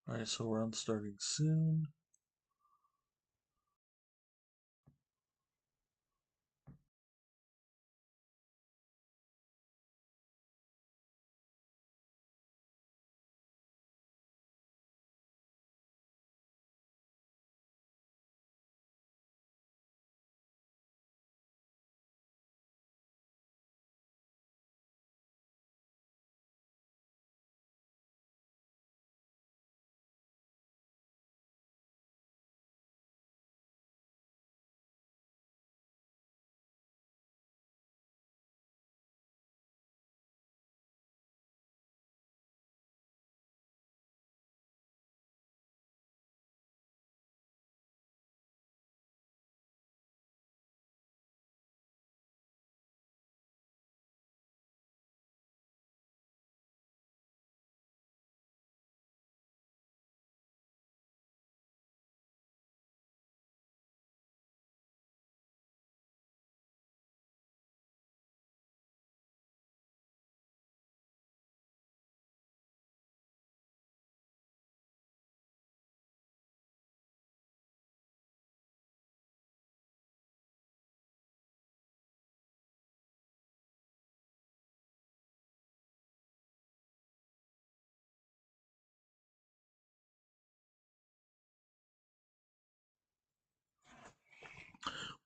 Alright, so we're on starting soon.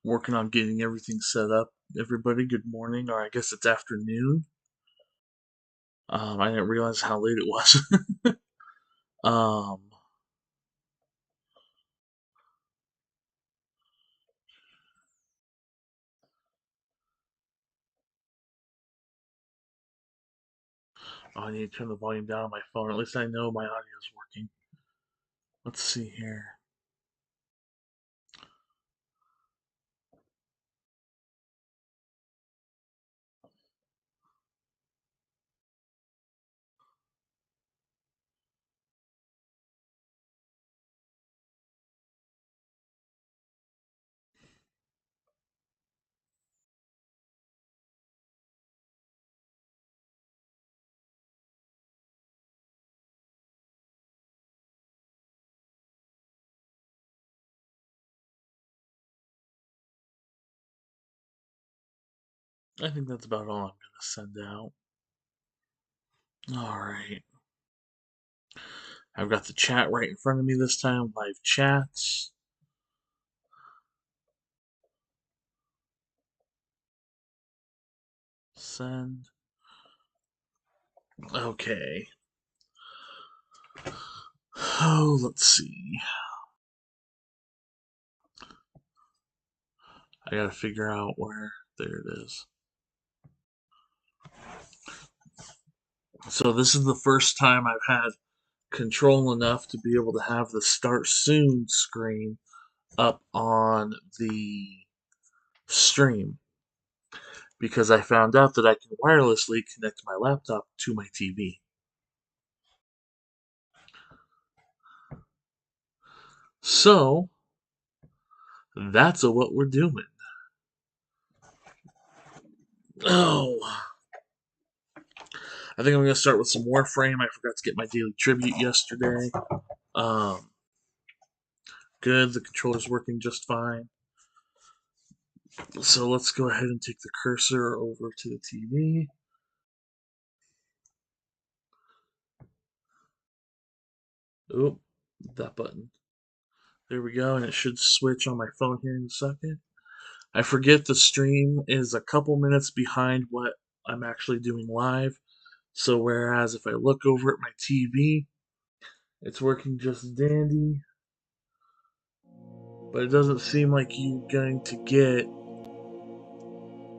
Working on getting everything set up. Everybody, good morning, or I guess it's afternoon. I didn't realize how late it was. um, I need to turn the volume down on my phone. At least I know my audio is working. Let's see here. I think that's about all I'm gonna send out. Alright. I've got the chat right in front of me this time. Live chats. Send. Okay. Oh, let's see. I gotta figure out where. There it is. So this is the first time I've had control enough to be able to have the start soon screen up on the stream because I found out that I can wirelessly connect my laptop to my TV. So that's what we're doing. Oh, I think I'm going to start with some Warframe. I forgot to get my daily tribute yesterday. Um, Good, the controller's working just fine. So let's go ahead and take the cursor over to the TV. Oh, that button. There we go, and it should switch on my phone here in a second. I forget the stream is a couple minutes behind what I'm actually doing live. So whereas if I look over at my TV, it's working just dandy. But it doesn't seem like you're going to get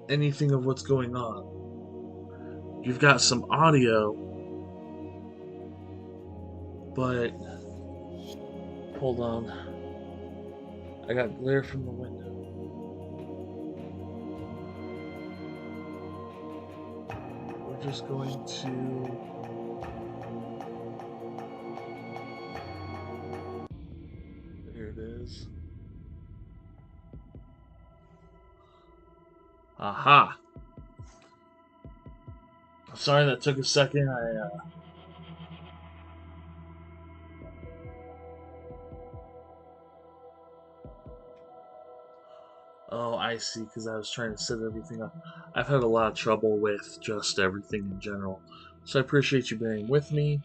anything of what's going on. You've got some audio, but hold on. I got glare from the window. We're just going to. Here it is. Aha! Sorry that took a second. Oh, I see, because I was trying to set everything up. I've had a lot of trouble with just everything in general. So I appreciate you bearing with me.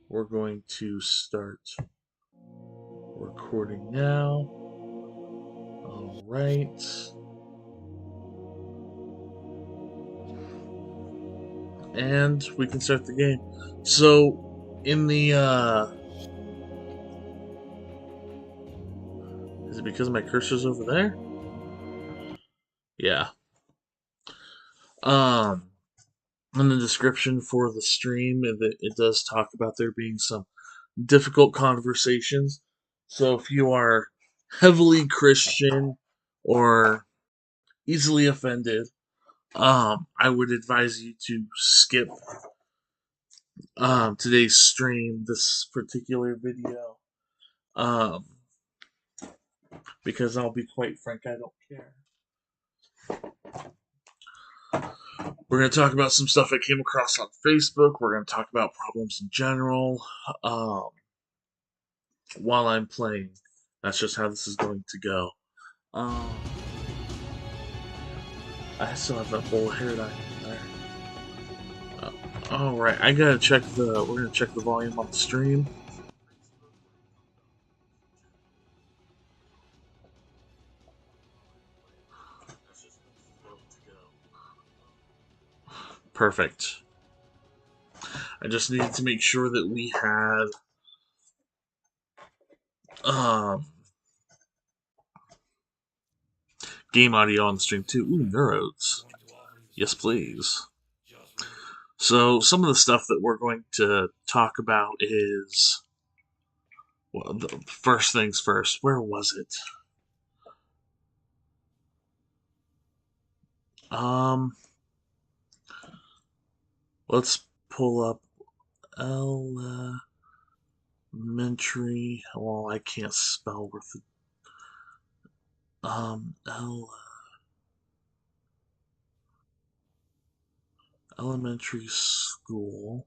We're going to start recording now. All right. And we can start the game. So, in the, is it because my cursor's over there? Yeah. Um, in the description for the stream, it does talk about there being some difficult conversations. So if you are heavily Christian or easily offended, I would advise you to skip today's stream, this particular video, um, because I'll be quite frank, I don't care. We're going to talk about some stuff I came across on Facebook. We're going to talk about problems in general um, while I'm playing. That's just how this is going to go. I still have that bowl of hair dye in there. All right, I gotta check the. We're gonna check the volume on the stream. Perfect. I just needed to make sure that we had um, game audio on the stream too. Ooh, Neurodes. Yes, please. So some of the stuff that we're going to talk about is, well, the first things first. Where was it? Let's pull up elementary. Well, I can't spell worth it. Elementary school.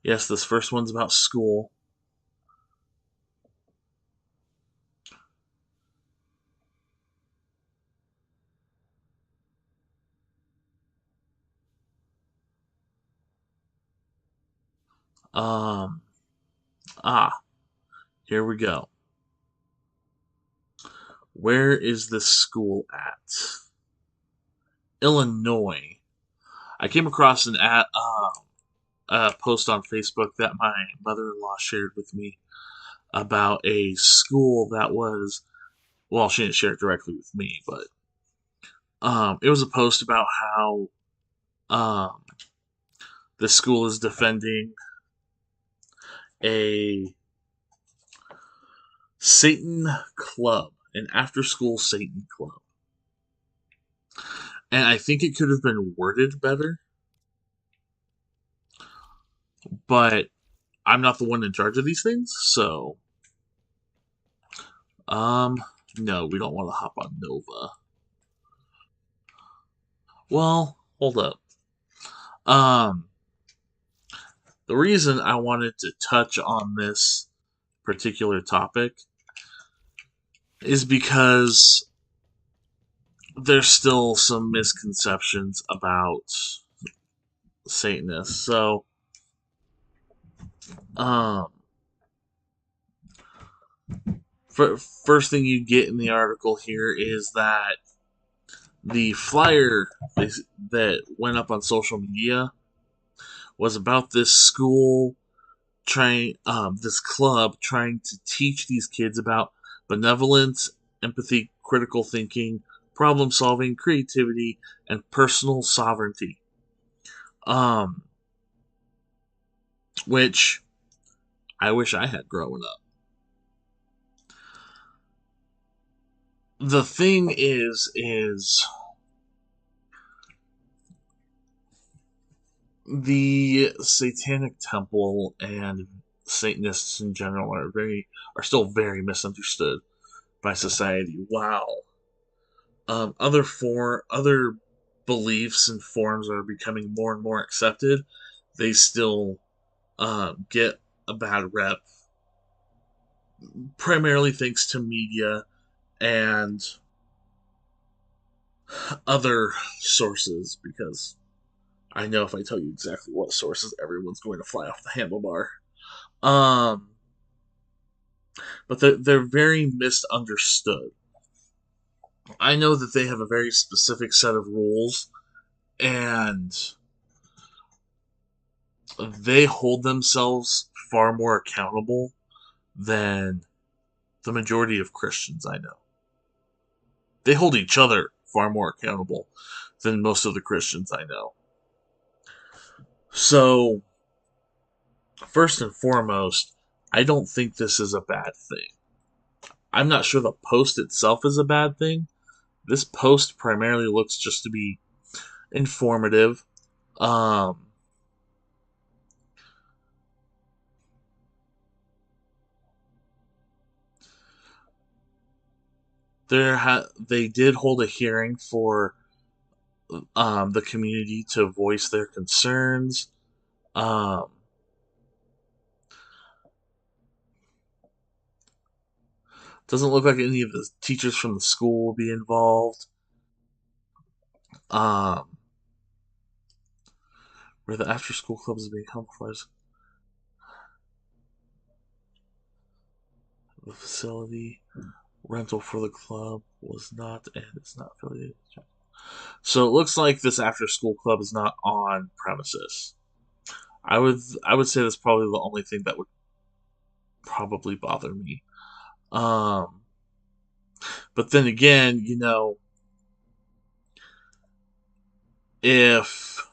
Yes, this first one's about school. Um, here we go. Where is this school at? Illinois. I came across a post on Facebook that my mother-in-law shared with me about a school that was, well, she didn't share it directly with me, but it was a post about how um, the school is defending a Satan club, an after-school Satan club. And I think it could have been worded better, but I'm not the one in charge of these things, so no, we don't want to hop on Nova. Well, hold up. The reason I wanted to touch on this particular topic is because there's still some misconceptions about Satanists. So, um, first thing you get in the article here is that the flyer that went up on social media was about this school this club trying to teach these kids about benevolence, empathy, critical thinking, problem solving, creativity, and personal sovereignty. Which I wish I had growing up. The thing is the Satanic Temple and Satanists in general are still very misunderstood by society. Wow. Other beliefs and forms are becoming more and more accepted. They still get a bad rep, primarily thanks to media and other sources, because I know if I tell you exactly what sources, everyone's going to fly off the handlebar. Um, but they're very misunderstood. I know that they have a very specific set of rules, and they hold themselves far more accountable than the majority of Christians I know. They hold each other far more accountable than most of the Christians I know. So, first and foremost, I don't think this is a bad thing. I'm not sure the post itself is a bad thing. This post primarily looks just to be informative. Um, they did hold a hearing for the community to voice their concerns. Um, doesn't look like any of the teachers from the school will be involved. Um, where the after school club is being held for the facility rental for the club was not and it's not affiliated. So it looks like this after school club is not on premises. I would say that's probably the only thing that would probably bother me. Um, but then again, if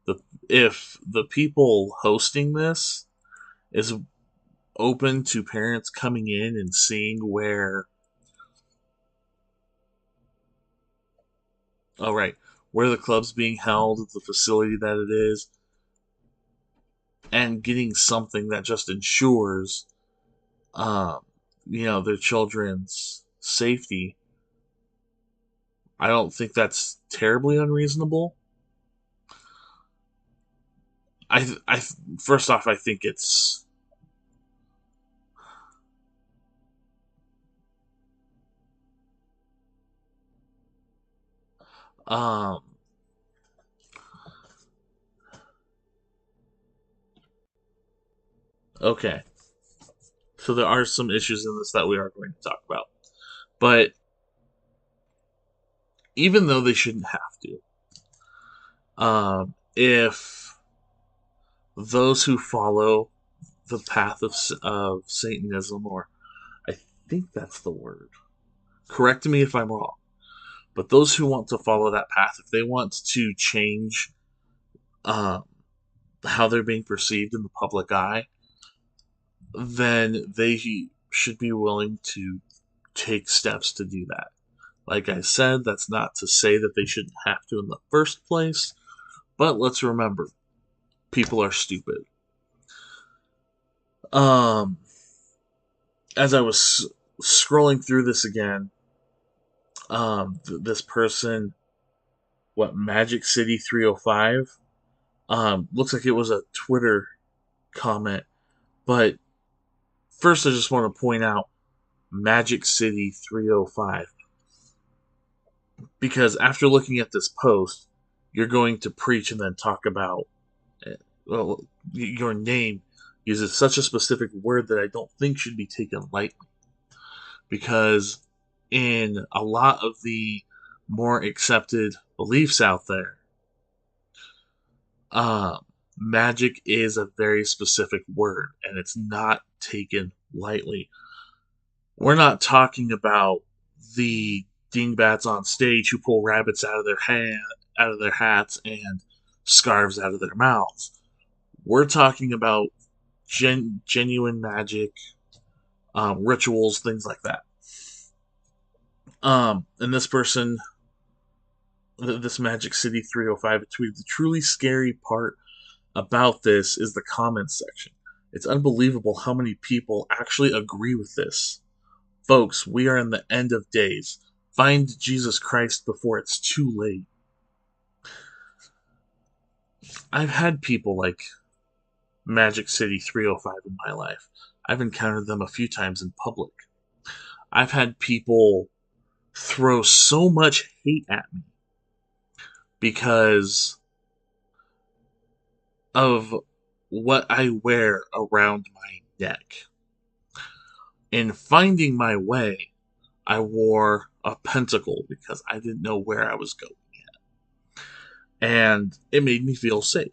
the if the people hosting this is open to parents coming in and seeing where, oh right, where the club's being held, the facility that it is, and getting something that just ensures, um, their children's safety, I don't think that's terribly unreasonable. I first off, I think it's um okay. So there are some issues in this that we are going to talk about, but even though they shouldn't have to, if those who follow the path of Satanism, or I think that's the word. Correct me if I'm wrong. But those who want to follow that path, if they want to change um, how they're being perceived in the public eye, then they should be willing to take steps to do that. Like I said, that's not to say that they shouldn't have to in the first place, but let's remember, people are stupid. Um, as I was scrolling through this again, this person, what, Magic City 305, looks like it was a Twitter comment, but first I just want to point out Magic City 305, because after looking at this post, you're going to preach and then talk about, well, your name uses such a specific word that I don't think should be taken lightly, because in a lot of the more accepted beliefs out there, uh, magic is a very specific word and it's not taken lightly. We're not talking about the dingbats on stage who pull rabbits out of their hats and scarves out of their mouths. We're talking about genuine magic, rituals, things like that. And this person, this Magic City 305, tweeted, the truly scary part about this is the comments section. It's unbelievable how many people actually agree with this. Folks, we are in the end of days. Find Jesus Christ before it's too late. I've had people like Magic City 305 in my life. I've encountered them a few times in public. I've had people throw so much hate at me because of what I wear around my neck. In finding my way, I wore a pentacle because I didn't know where I was going yet. And it made me feel safe.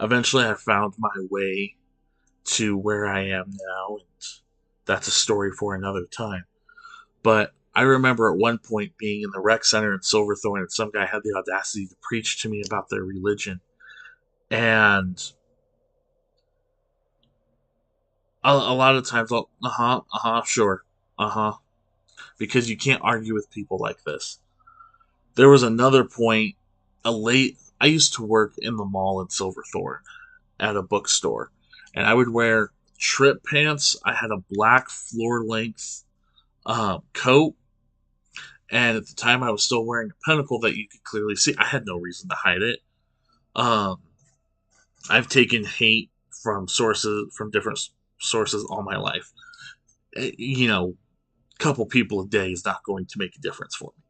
Eventually, I found my way to where I am now, and that's a story for another time. But I remember at one point being in the rec center in Silverthorne, and some guy had the audacity to preach to me about their religion. And a lot of times sure, because you can't argue with people like this. There was another point, I used to work in the mall in Silverthorne at a bookstore, and I would wear trip pants. I had a black floor length coat, and at the time I was still wearing a pentacle that you could clearly see. I had no reason to hide it. Um, I've taken hate from different sources all my life. You know, a couple people a day is not going to make a difference for me.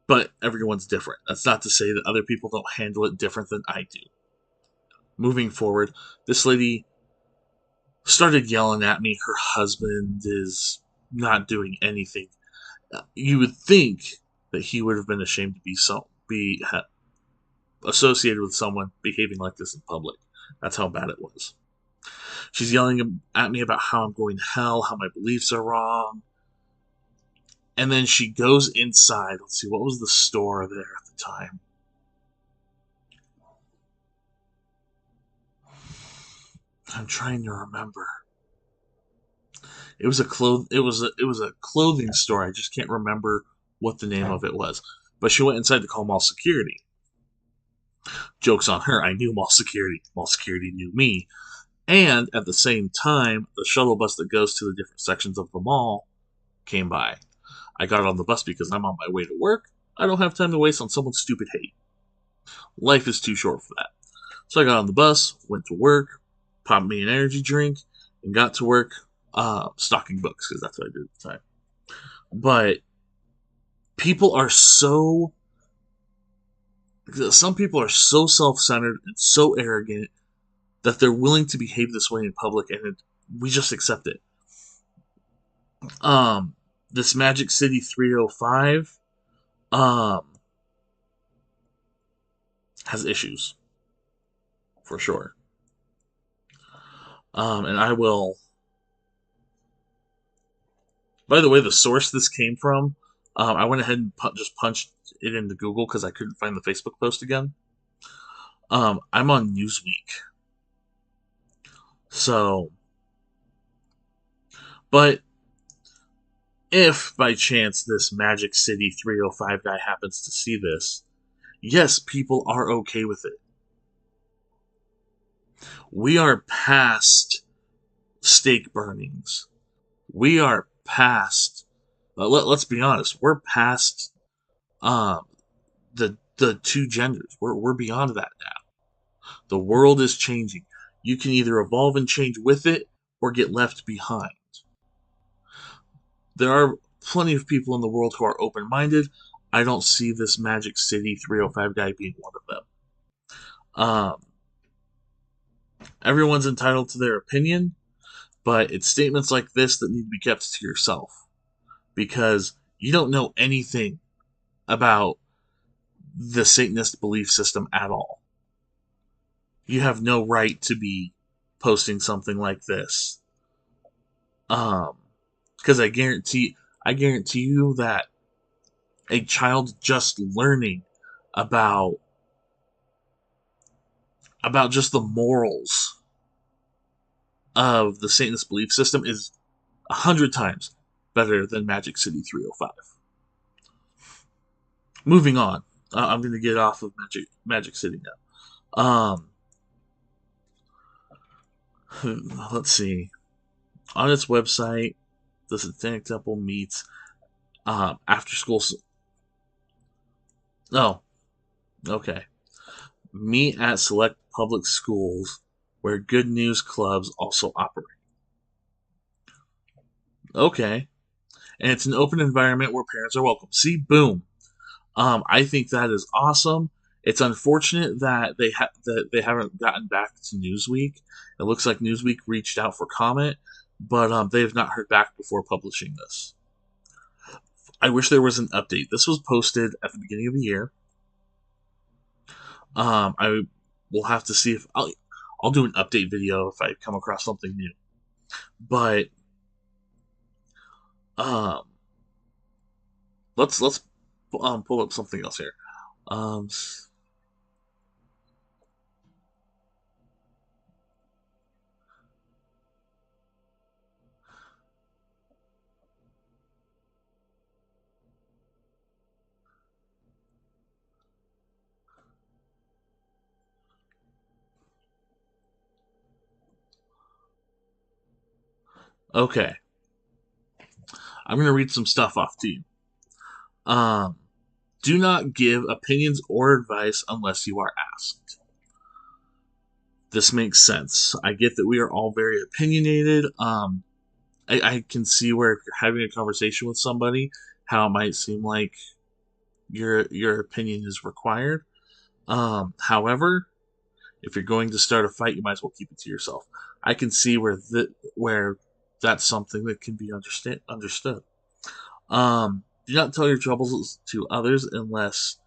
But everyone's different. That's not to say that other people don't handle it different than I do. Moving forward, this lady started yelling at me. Her husband is not doing anything. You would think that he would have been ashamed to be associated with someone behaving like this in public. That's how bad it was. She's yelling at me about how I'm going to hell, how my beliefs are wrong. And then she goes inside. Let's see, what was the store there at the time? I'm trying to remember. It was a clothing store. I just can't remember what the name of it was. But she went inside to call mall security. Joke's on her. I knew mall security. Mall security knew me. And at the same time, the shuttle bus that goes to the different sections of the mall came by. I got on the bus because I'm on my way to work. I don't have time to waste on someone's stupid hate. Life is too short for that. So I got on the bus, went to work, popped me an energy drink, and got to work stocking books because that's what I did at the time. But people are so. Some people are so self-centered and so arrogant that they're willing to behave this way in public, and we just accept it. This Magic City 305 has issues for sure. And I will. By the way, the source this came from, I went ahead and just punched it into Google because I couldn't find the Facebook post again. I'm on Newsweek. So, but if by chance this Magic City 305 guy happens to see this, yes, people are okay with it. We are past stake burnings. We are past. Let's be honest. We're past the two genders. We're beyond that now. The world is changing. You can either evolve and change with it or get left behind. There are plenty of people in the world who are open-minded. I don't see this Magic City 305 guy being one of them. Everyone's entitled to their opinion, but it's statements like this that need to be kept to yourself because you don't know anything about the Satanist belief system at all. You have no right to be posting something like this. Because I guarantee you that a child just learning about just the morals of the Satanist belief system is 100 times better than Magic City 305. Moving on. I'm going to get off of Magic City now. Let's see. On its website, the Satanic Temple meets after school. Oh, okay. Meet at select public schools where Good News clubs also operate. Okay. and it's an open environment where parents are welcome. See, boom. I think that is awesome. It's unfortunate that they haven't gotten back to Newsweek. It looks like Newsweek reached out for comment, but they have not heard back before publishing this. I wish there was an update. This was posted at the beginning of the year. I will have to see if I'll do an update video if I come across something new. But um, let's pull up something else here. Um, okay, I'm gonna read some stuff off to you. Um, do not give opinions or advice unless you are asked. This makes sense. I get that we are all very opinionated. I can see where if you're having a conversation with somebody, how it might seem like your opinion is required. However, if you're going to start a fight, you might as well keep it to yourself. I can see where that's something that can be understood. Do not tell your troubles to others unless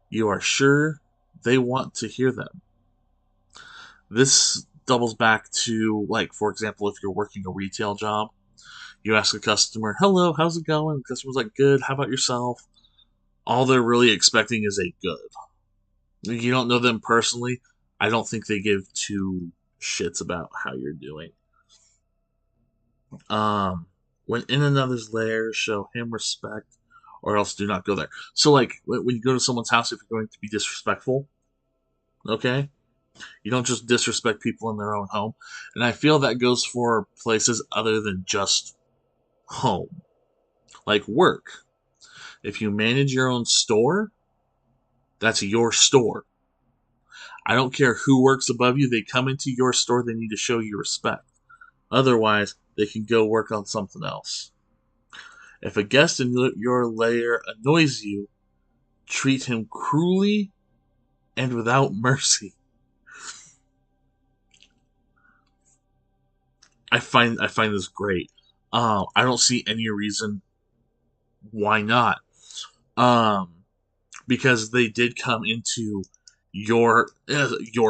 you are sure they want to hear them. This doubles back to, like, for example, if you're working a retail job, you ask a customer, "Hello, how's it going?" The customer's like, "Good. How about yourself?" All they're really expecting is a good. You don't know them personally. I don't think they give two shits about how you're doing. Um, when in another's lair, show him respect, or else do not go there. So, like, when you go to someone's house, if you're going to be disrespectful, okay, you don't just disrespect people in their own home. And I feel that goes for places other than just home, like work. If you manage your own store, that's your store. I don't care who works above you, they come into your store, they need to show you respect. Otherwise, they can go work on something else. If a guest in your lair annoys you, treat him cruelly and without mercy. I find this great. I don't see any reason why not. Um, because they did come into your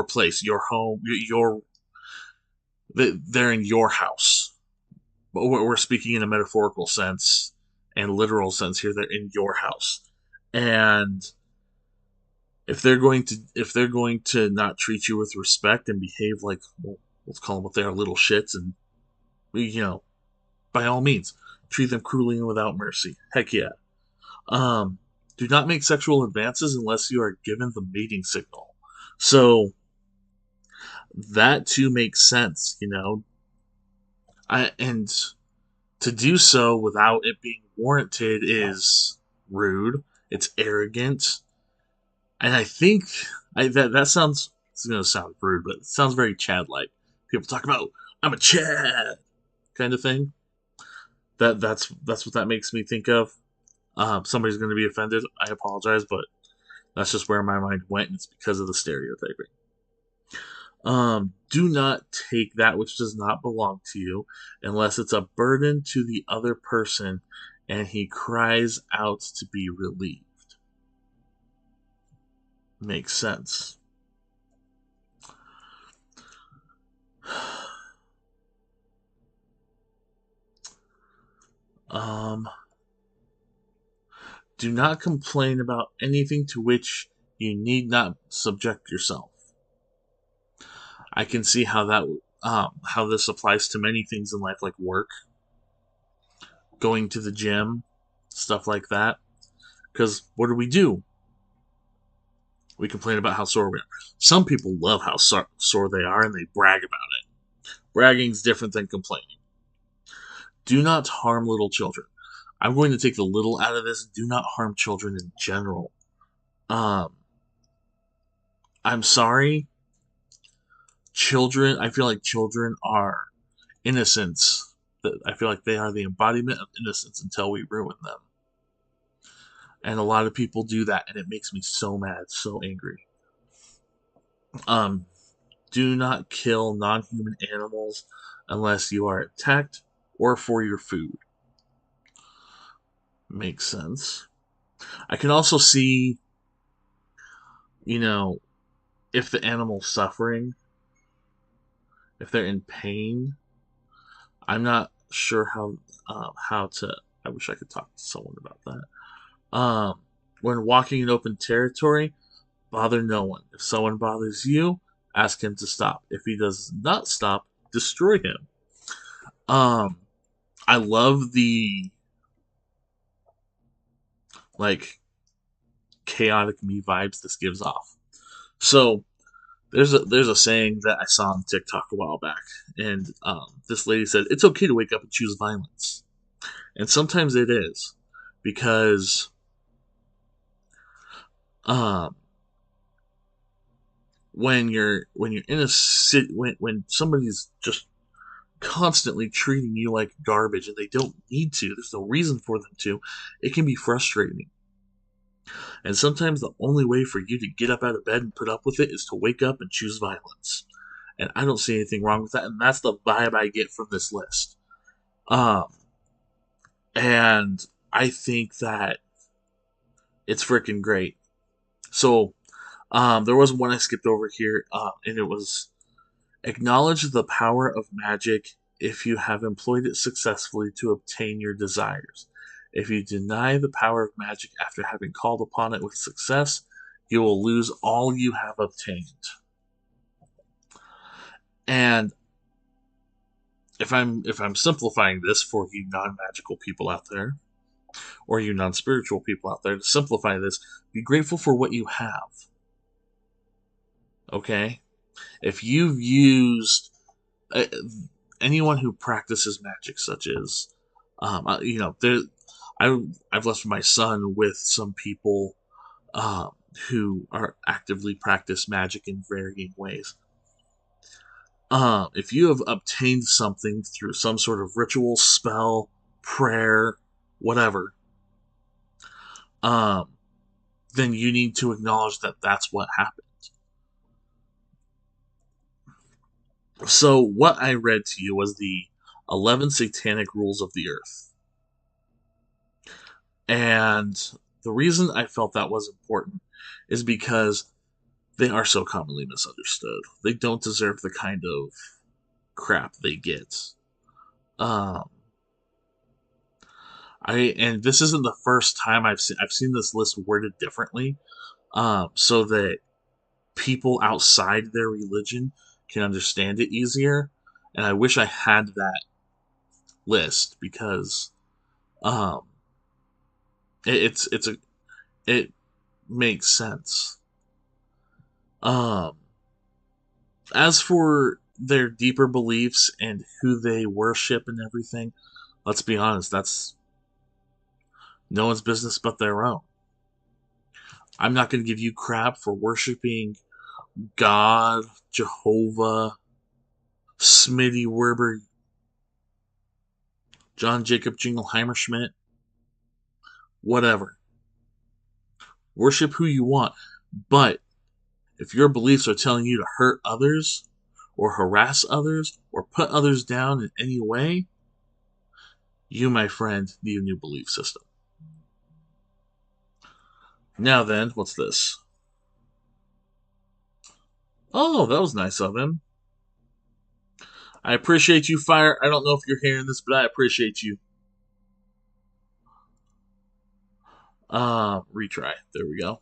place, your home, they're in your house. But we're speaking in a metaphorical sense and literal sense here. They're in your house, and if they're going to not treat you with respect and behave like, well, let's call them what they are, little shits, and you know, by all means, treat them cruelly and without mercy. Heck yeah. Um, do not make sexual advances unless you are given the mating signal. So that too makes sense, you know. And to do so without it being warranted is rude. It's arrogant, and I think that sounds, it's gonna sound rude, but it sounds very Chad like. People talk about, "I'm a Chad" kind of thing. That's what that makes me think of. Somebody's gonna be offended. I apologize, but that's just where my mind went, and it's because of the stereotyping. Do not take that which does not belong to you unless it's a burden to the other person and he cries out to be relieved. Makes sense. Um, do not complain about anything to which you need not subject yourself. I can see how this applies to many things in life, like work, going to the gym, stuff like that. Because what do? We complain about how sore we are. Some people love how sore they are and they brag about it. Bragging's different than complaining. Do not harm little children. I'm going to take the little out of this. Do not harm children in general. Um, I'm sorry. Children, I feel like children are innocents I feel like they are the embodiment of innocence until we ruin them. And a lot of people do that, and it makes me so mad, so angry. Do not kill non-human animals unless you are attacked or for your food. Makes sense. I can also see, if the animal's suffering, if they're in pain. I'm not sure how to. I wish I could talk to someone about that. When walking in open territory, bother no one. If someone bothers you, ask him to stop. If he does not stop, destroy him. I love the chaotic me vibes this gives off. So there's a saying that I saw on TikTok a while back, and this lady said it's okay to wake up and choose violence, and sometimes it is, because when you're in a city, when somebody's just constantly treating you like garbage and they don't need to, there's no reason for them to, it can be frustrating. And sometimes the only way for you to get up out of bed and put up with it is to wake up and choose violence. And I don't see anything wrong with that, and that's the vibe I get from this list. And I think that it's freaking great. So, there was one I skipped over here, and it was acknowledge the power of magic if you have employed it successfully to obtain your desires. If you deny the power of magic after having called upon it with success, you will lose all you have obtained. And if I'm simplifying this for you non-magical people out there, or you non-spiritual people out there, to simplify this, be grateful for what you have. Okay? If you've used anyone who practices magic, such as I've left my son with some people who are actively practice magic in varying ways. If you have obtained something through some sort of ritual, spell, prayer, whatever, then you need to acknowledge that that's what happened. So what I read to you was the 11 satanic rules of the earth. And the reason I felt that was important is because they are so commonly misunderstood. They don't deserve the kind of crap they get. And this isn't the first time I've seen this list worded differently, so that people outside their religion can understand it easier. And I wish I had that list, because it makes sense. As for their deeper beliefs and who they worship and everything, let's be honest, that's no one's business but their own. I'm not going to give you crap for worshiping God, Jehovah, Smitty Werber, John Jacob Jingleheimer Schmidt, whatever. Worship who you want, but if your beliefs are telling you to hurt others, or harass others, or put others down in any way, you, my friend, need a new belief system. Now then, what's this? Oh, that was nice of him. I appreciate you, Fire. I don't know if you're hearing this, but I appreciate you. Retry. There we go.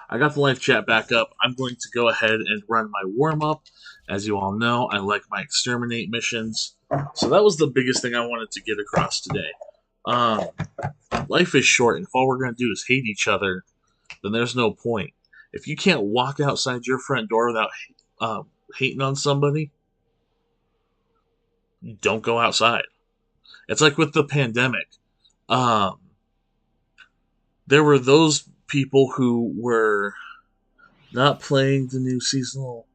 I got the live chat back up. I'm going to go ahead and run my warm-up. As you all know, I like my exterminate missions. So that was the biggest thing I wanted to get across today. Life is short, and if all we're going to do is hate each other, then there's no point. If you can't walk outside your front door without hating on somebody, you don't go outside. It's like with the pandemic. There were those people who were not playing the new seasonal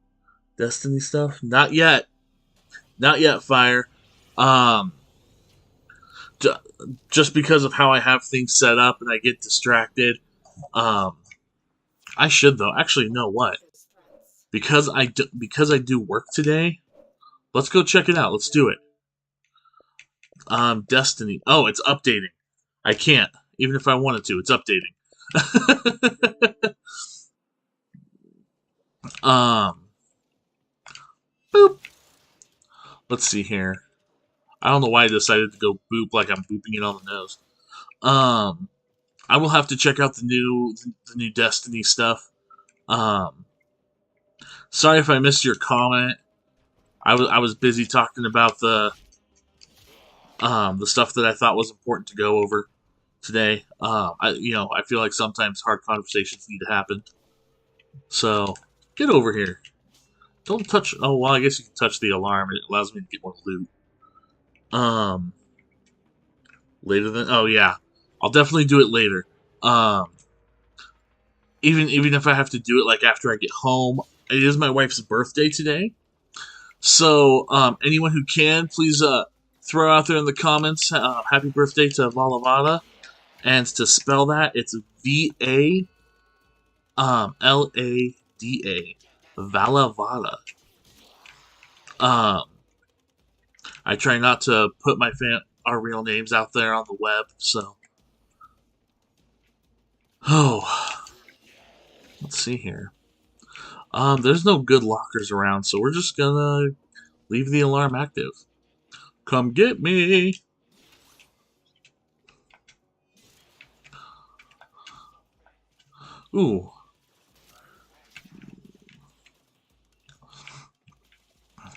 Destiny stuff. Not yet. Not yet, Fire. Um, just because of how I have things set up and I get distracted. Um, I should though. Actually, you know what? Because I do work today. Let's go check it out. Let's do it. Destiny. Oh, it's updating. I can't. Even if I wanted to, it's updating. um, boop. Let's see here. I don't know why I decided to go boop like I'm booping it on the nose. Um, I will have to check out the new Destiny stuff. Um, sorry if I missed your comment. I was busy talking about the stuff that I thought was important to go over today. I feel like sometimes hard conversations need to happen. So get over here. Don't touch. Oh well, I guess you can touch the alarm. It allows me to get more loot. Um, later than. Oh yeah, I'll definitely do it later. Um, even if I have to do it like after I get home. It is my wife's birthday today, so anyone who can, please throw out there in the comments, happy birthday to Valavada, and to spell that, it's Lada, Valavada. Um, I try not to put our real names out there on the web, so. Oh, let's see here. There's no good lockers around, so we're just gonna leave the alarm active. Come get me! Ooh.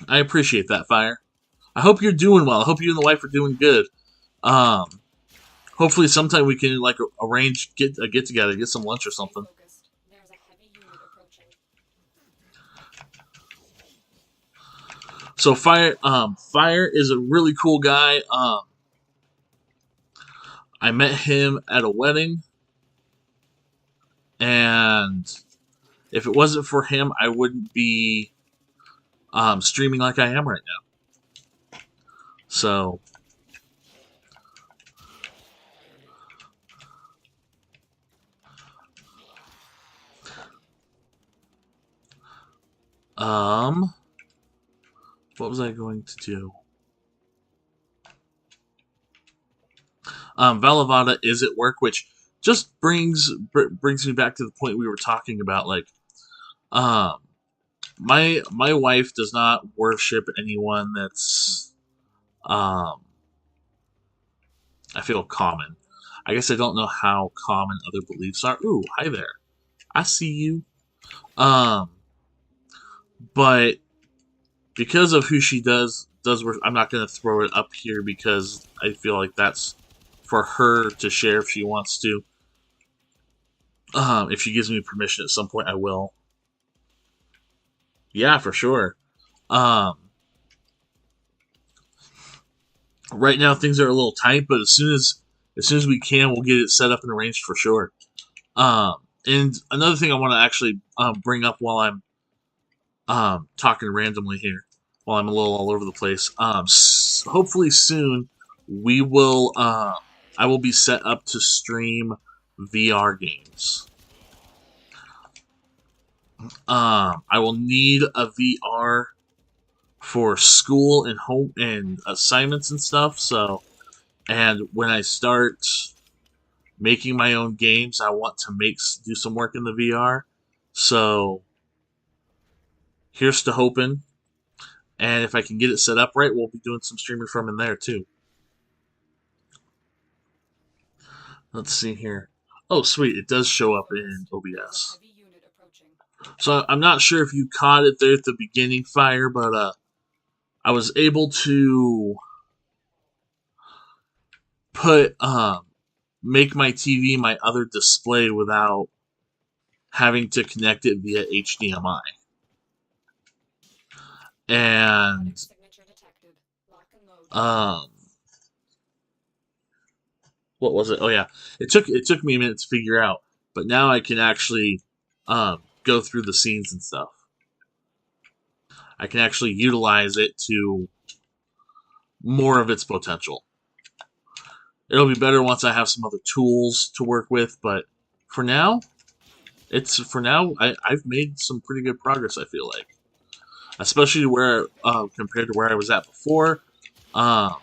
I appreciate that, Fire. I hope you're doing well. I hope you and the wife are doing good. Um, hopefully sometime we can like arrange a get together, get some lunch or something. So Fire is a really cool guy. I met him at a wedding, and if it wasn't for him, I wouldn't be streaming like I am right now. So, what was I going to do? Valavada is at work, which just brings me back to the point we were talking about. Like, um, my wife does not worship anyone that's I feel common. I guess I don't know how common other beliefs are. Ooh, hi there. I see you. Um, but because of who she does worship, I'm not gonna throw it up here because I feel like that's for her to share if she wants to. If she gives me permission at some point, I will. Yeah, for sure. Um, right now things are a little tight, but as soon as we can, we'll get it set up and arranged for sure. Um, and another thing I want to actually bring up while I'm talking randomly here, while I'm a little all over the place. Hopefully soon we will. I will be set up to stream VR games. I will need a VR for school and home and assignments and stuff. So, and when I start making my own games, I want to do some work in the VR. So, here's to hoping. And if I can get it set up right, we'll be doing some streaming from in there too. Let's see here. Oh, sweet. It does show up in OBS. So I'm not sure if you caught it there at the beginning, Fire, but I was able to put make my TV my other display without having to connect it via HDMI. And um, what was it? Oh yeah, it took me a minute to figure out, but now I can actually go through the scenes and stuff. I can actually utilize it to more of its potential. It'll be better once I have some other tools to work with, but for now, I've made some pretty good progress, I feel like. Especially where compared to where I was at before. Um,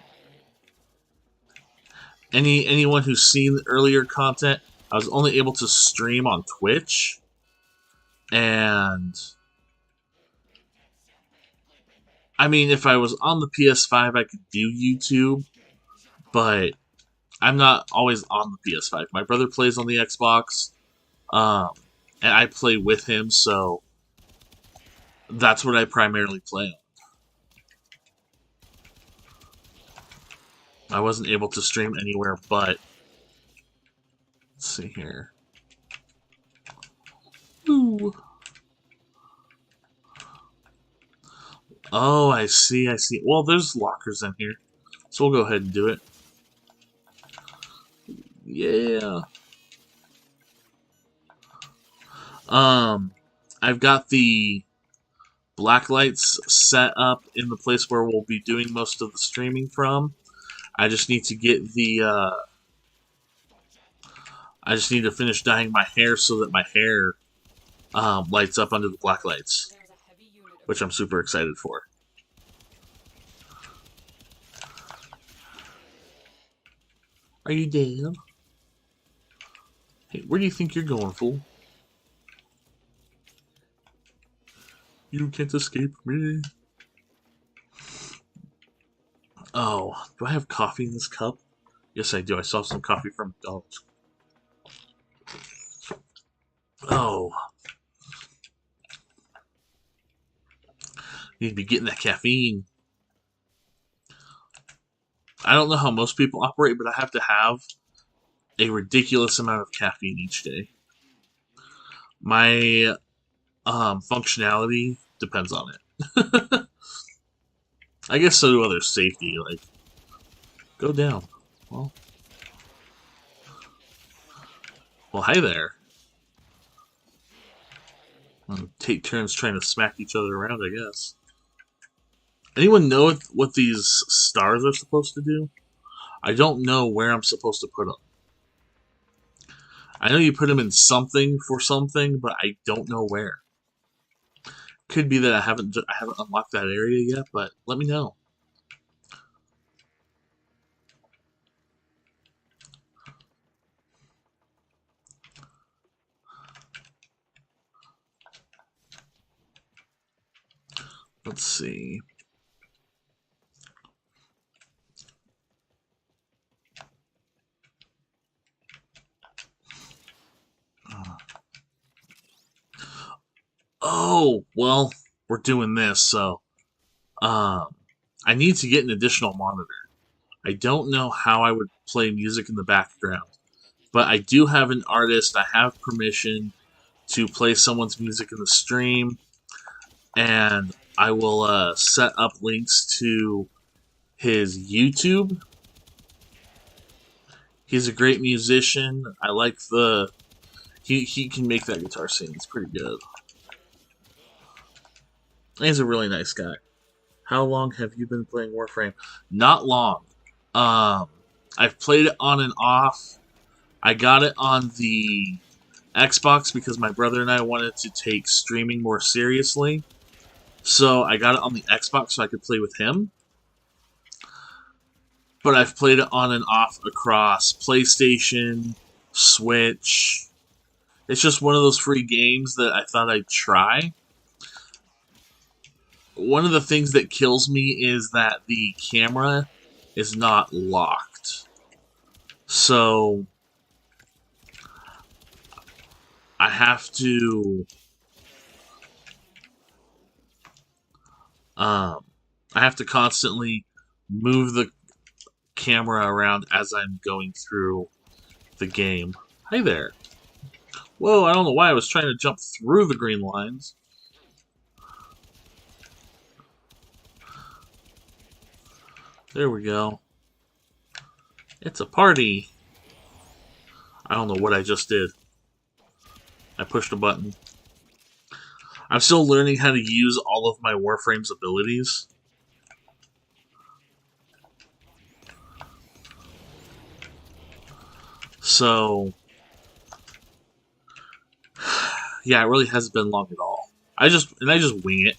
anyone who's seen earlier content, I was only able to stream on Twitch, and I mean, if I was on the PS5, I could do YouTube, but I'm not always on the PS5. My brother plays on the Xbox, um, and I play with him, so that's what I primarily play on. I wasn't able to stream anywhere but. Let's see here. Ooh. Oh, I see, I see. Well, there's lockers in here, so we'll go ahead and do it. Yeah. I've got the black lights set up in the place where we'll be doing most of the streaming from. I just need to get the, I just need to finish dyeing my hair so that my hair lights up under the black lights, which I'm super excited for. Are you dead? Hey, where do you think you're going, fool? You can't escape me. Oh, do I have coffee in this cup? Yes, I do. I saw some coffee from McDonald's. Oh. Need to be getting that caffeine. I don't know how most people operate, but I have to have a ridiculous amount of caffeine each day. My functionality depends on it. I guess so do other safety. Like, go down. Well, hi there. Take turns trying to smack each other around, I guess. Anyone know what these stars are supposed to do? I don't know where I'm supposed to put them. I know you put them in something for something, but I don't know where. Could be that I haven't unlocked that area yet, but let me know. Let's see. Oh, well, we're doing this, so I need to get an additional monitor. I don't know how I would play music in the background, but I do have an artist. I have permission to play someone's music in the stream, and I will set up links to his YouTube. He's a great musician. I like the he can make that guitar sing. It's pretty good. He's a really nice guy. How long have you been playing Warframe? Not long. I've played it on and off. I got it on the Xbox because my brother and I wanted to take streaming more seriously. So I got it on the Xbox so I could play with him. But I've played it on and off across PlayStation, Switch. It's just one of those free games that I thought I'd try. One of the things that kills me is that the camera is not locked. So I have to constantly move the camera around as I'm going through the game. Hi there. Whoa, I don't know why I was trying to jump through the green lines. There we go. It's a party. I don't know what I just did. I pushed a button. I'm still learning how to use all of my Warframe's abilities. So, yeah, it really hasn't been long at all. I just wing it.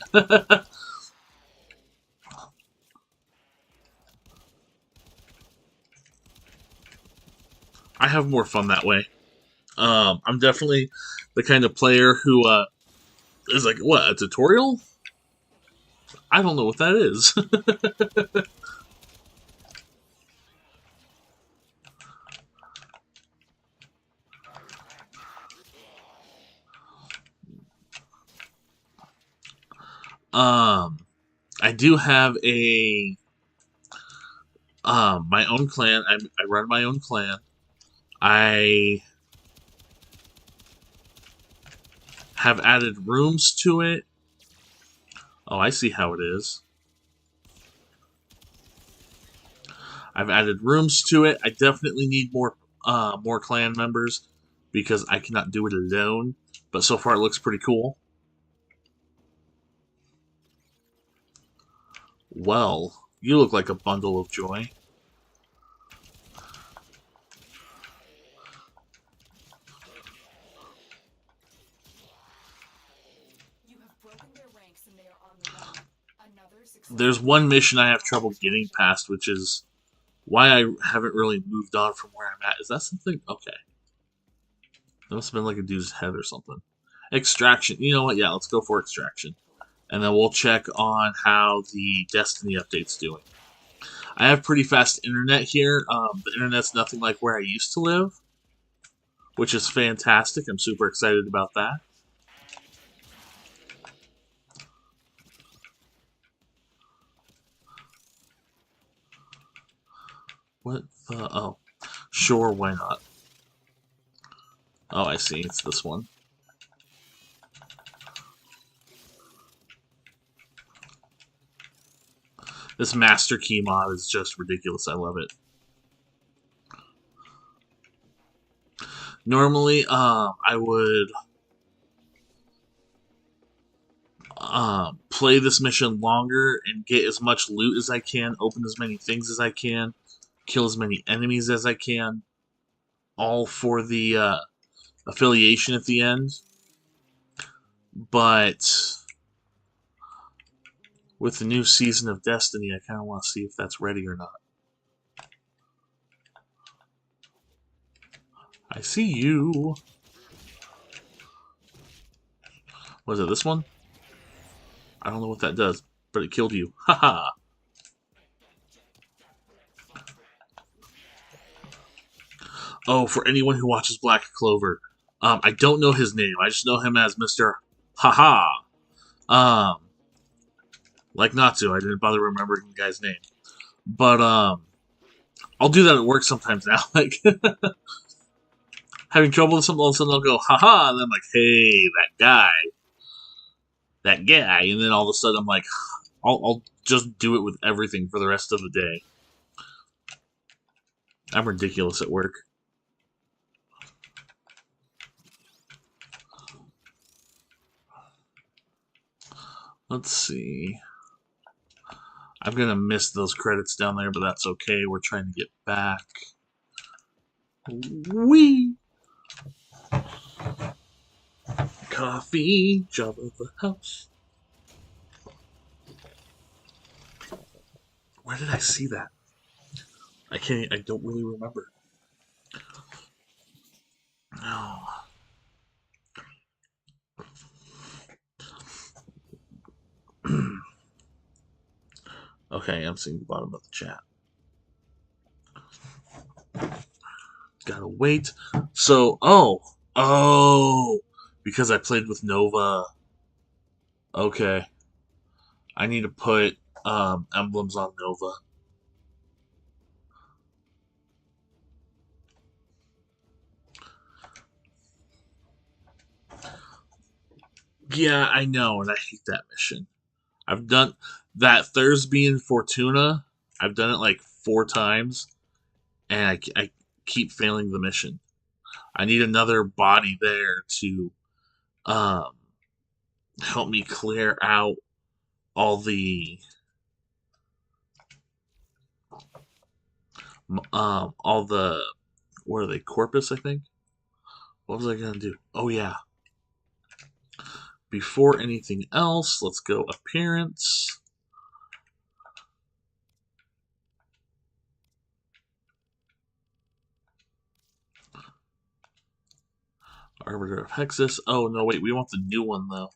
I have more fun that way. I'm definitely the kind of player who is like, what, a tutorial? I don't know what that is. um, I do have a my own clan. I run my own clan. I have added rooms to it. Oh, I see how it is. I've added rooms to it. I definitely need more clan members because I cannot do it alone. But so far, it looks pretty cool. Well, you look like a bundle of joy. There's one mission I have trouble getting past, which is why I haven't really moved on from where I'm at. Is that something? Okay. That must have been like a dude's head or something. Extraction. You know what? Yeah, let's go for extraction. And then we'll check on how the Destiny update's doing. I have pretty fast internet here. The internet's nothing like where I used to live, which is fantastic. I'm super excited about that. What the? Oh. Sure, why not? Oh, I see. It's this one. This Master Key mod is just ridiculous. I love it. Normally, I would play this mission longer and get as much loot as I can, open as many things as I can, kill as many enemies as I can, all for the affiliation at the end. But with the new season of Destiny, I kind of want to see if that's ready or not. I see you. Was it this one? I don't know what that does, but it killed you. Haha. Oh, for anyone who watches Black Clover, I don't know his name. I just know him as Mr. Haha. Um, like Natsu, I didn't bother remembering the guy's name. But I'll do that at work sometimes now. Like having trouble with something, all of a sudden I'll go haha, and then I'm like, hey, that guy, and then all of a sudden I'm like, I'll just do it with everything for the rest of the day. I'm ridiculous at work. Let's see. I'm gonna miss those credits down there, but that's okay. We're trying to get back. Wee! Coffee, job of the house. Where did I see that? I don't really remember. No. Okay, I'm seeing the bottom of the chat. Gotta wait. So, oh, because I played with Nova. Okay, I need to put emblems on Nova. Yeah, I know, and I hate that mission. I've done that Thursby Fortuna. I've done it like 4 times, and I keep failing the mission. I need another body there to um, help me clear out all the all the what are they? Corpus, I think. What was I gonna do? Oh yeah. Before anything else, let's go appearance. Arbiter of Hexus. Oh no, wait, we want the new one though.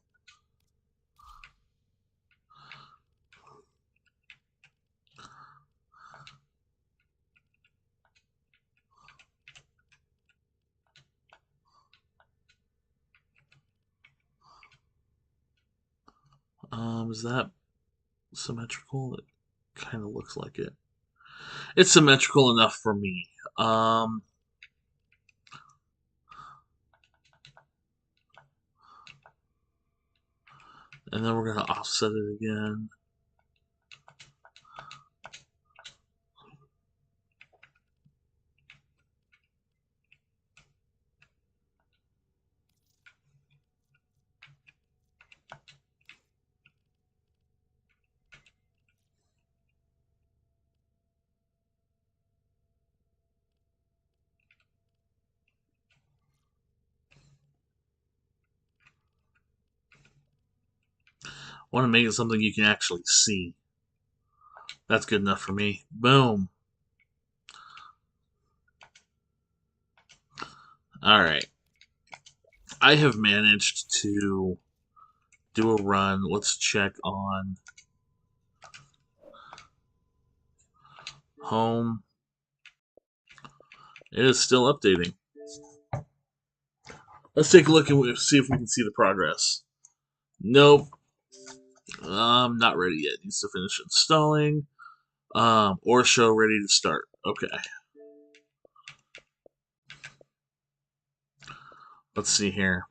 Is that symmetrical? It kind of looks like it. It's symmetrical enough for me. Um, and then we're gonna offset it again. I want to make it something you can actually see. That's good enough for me. Boom. Alright. I have managed to do a run. Let's check on home. It is still updating. Let's take a look and see if we can see the progress. Nope. Not ready yet. Needs to finish installing. Or show ready to start. Okay. Let's see here.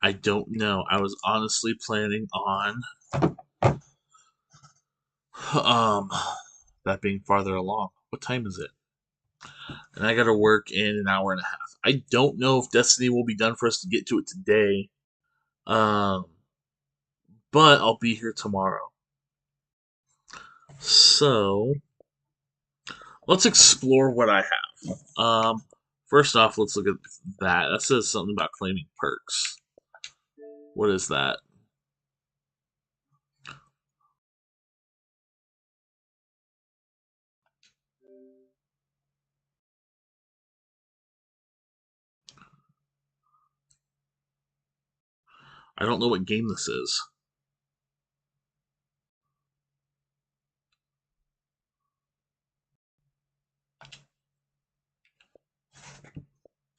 I don't know. I was honestly planning on that being farther along. What time is it? And I gotta work in an hour and a half. I don't know if Destiny will be done for us to get to it today. Um, but I'll be here tomorrow. So let's explore what I have. First off, let's look at that. That says something about claiming perks. What is that? I don't know what game this is.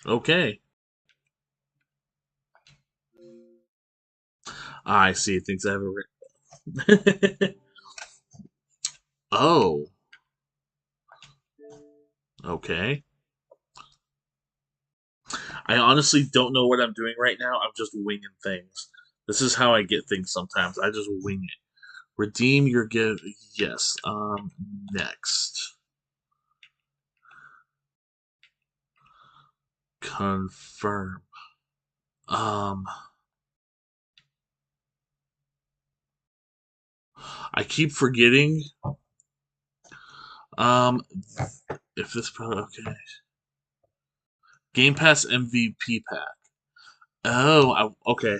Okay. I see. It thinks I have a. Oh. Okay. I honestly don't know what I'm doing right now. I'm just winging things. This is how I get things sometimes. I just wing it. Redeem your gift. Yes. Next. Confirm. Um. I keep forgetting. Um. If this product. Okay. Game Pass MVP pack. Oh. Okay.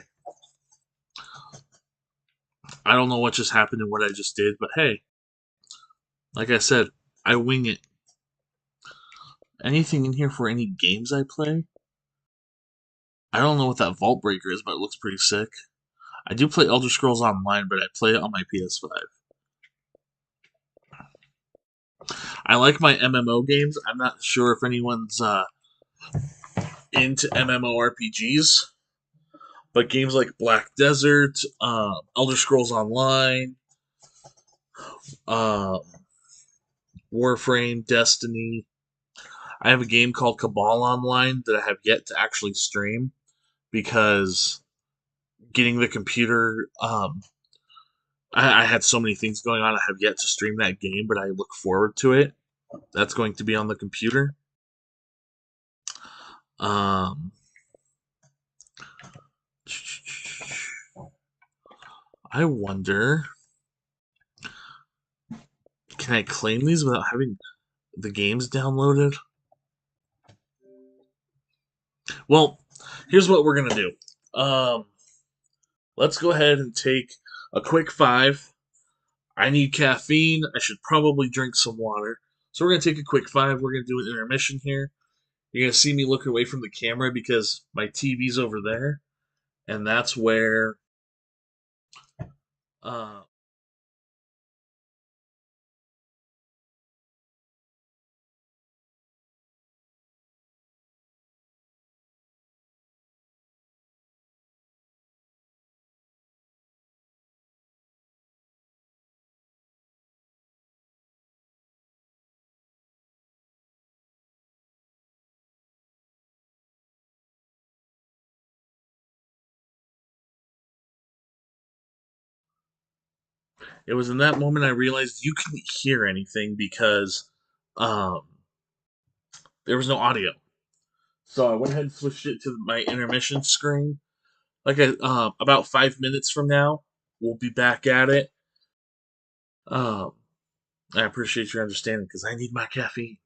I don't know what just happened and what I just did, but hey. Like I said, I wing it. Anything in here for any games I play? I don't know what that Vault Breaker is, but it looks pretty sick. I do play Elder Scrolls Online, but I play it on my PS5. I like my MMO games. I'm not sure if anyone's into MMORPGs, but games like Black Desert, Elder Scrolls Online, uh, Warframe, Destiny. I have a game called Cabal Online that I have yet to actually stream because getting the computer. I had so many things going on. I have yet to stream that game, but I look forward to it. That's going to be on the computer. Um, I wonder, Can I claim these without having the games downloaded? Well, here's what we're gonna do. Let's go ahead and take a quick 5. I need caffeine. I should probably drink some water. So we're gonna take a quick 5. We're gonna do an intermission here. You're gonna see me look away from the camera because my TV's over there, and that's where uh, it was in that moment I realized you couldn't hear anything because um, there was no audio. So I went ahead and switched it to my intermission screen. About 5 minutes from now, we'll be back at it. Um, I appreciate your understanding because I need my caffeine.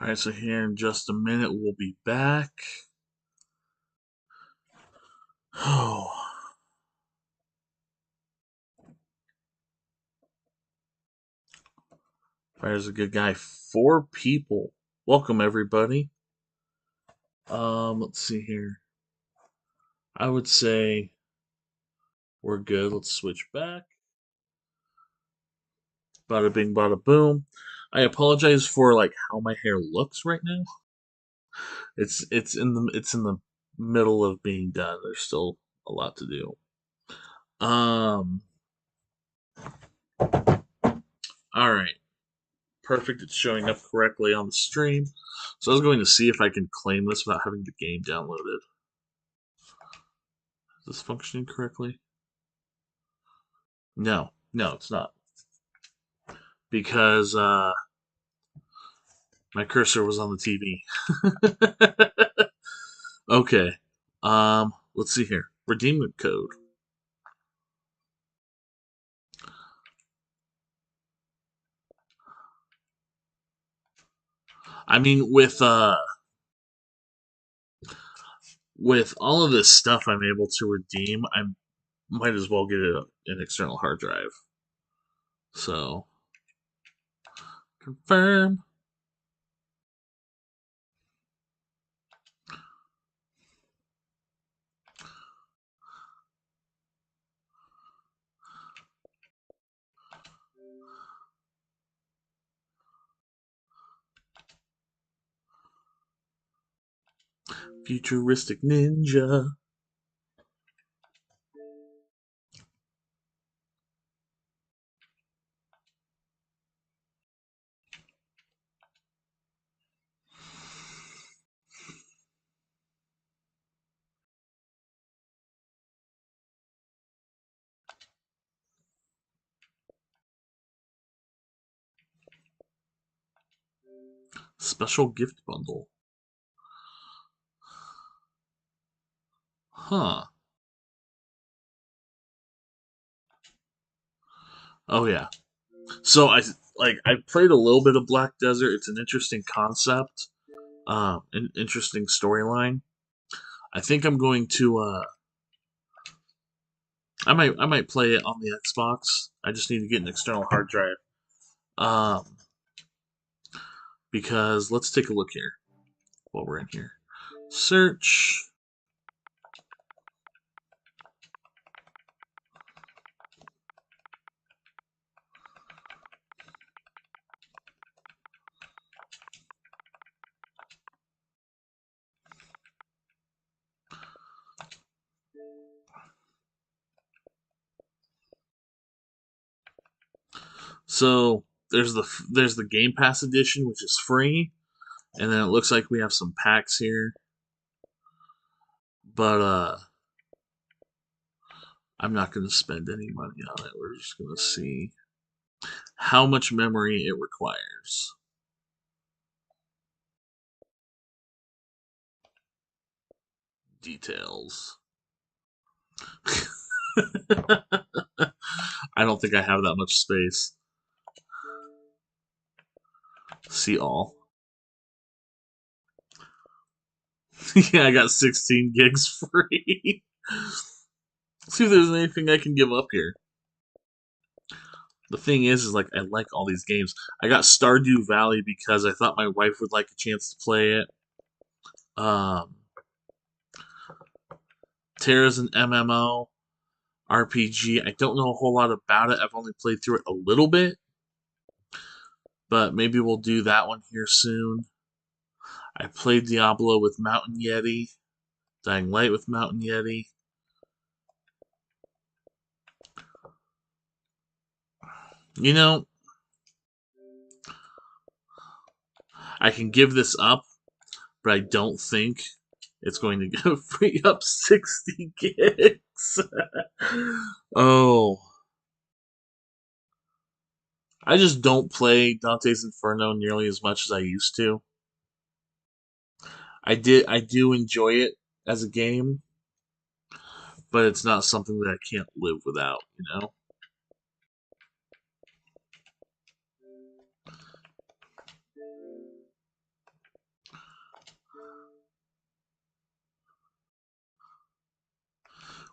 All right, so here in just a minute, we'll be back. Oh, Fire's a good guy. 4 people. Welcome, everybody. Let's see here. I would say we're good. Let's switch back. Bada bing, bada boom. I apologize for like how my hair looks right now. It's in the middle of being done. There's still a lot to do. Um. All right. Perfect. It's showing up correctly on the stream. So I was going to see if I can claim this without having the game downloaded. Is this functioning correctly? No, no, it's not because my cursor was on the TV. Okay. Let's see here. Redeem the code. I mean, with all of this stuff I'm able to redeem, I might as well get an external hard drive. So confirm. Futuristic ninja. Special gift bundle. Huh. Oh yeah. So I played a little bit of Black Desert. It's an interesting concept, an interesting storyline. I think I'm going to I might play it on the Xbox. I just need to get an external hard drive. Um, because let's take a look here while we're in here. Search. So there's the Game Pass edition, which is free, and then it looks like we have some packs here. But I'm not going to spend any money on it. We're just going to see how much memory it requires. Details. I don't think I have that much space. See all. Yeah, I got 16 gigs free. See if there's anything I can give up here. The thing is like I like all these games. I got Stardew Valley because I thought my wife would like a chance to play it. Um, Terra's an MMO RPG. I don't know a whole lot about it. I've only played through it a little bit, but maybe we'll do that one here soon. I played Diablo with Mountain Yeti, Dying Light with Mountain Yeti. You know, I can give this up, but I don't think it's going to free up 60 gigs. Oh. I just don't play Dante's Inferno nearly as much as I used to. I do enjoy it as a game, but it's not something that I can't live without, you know?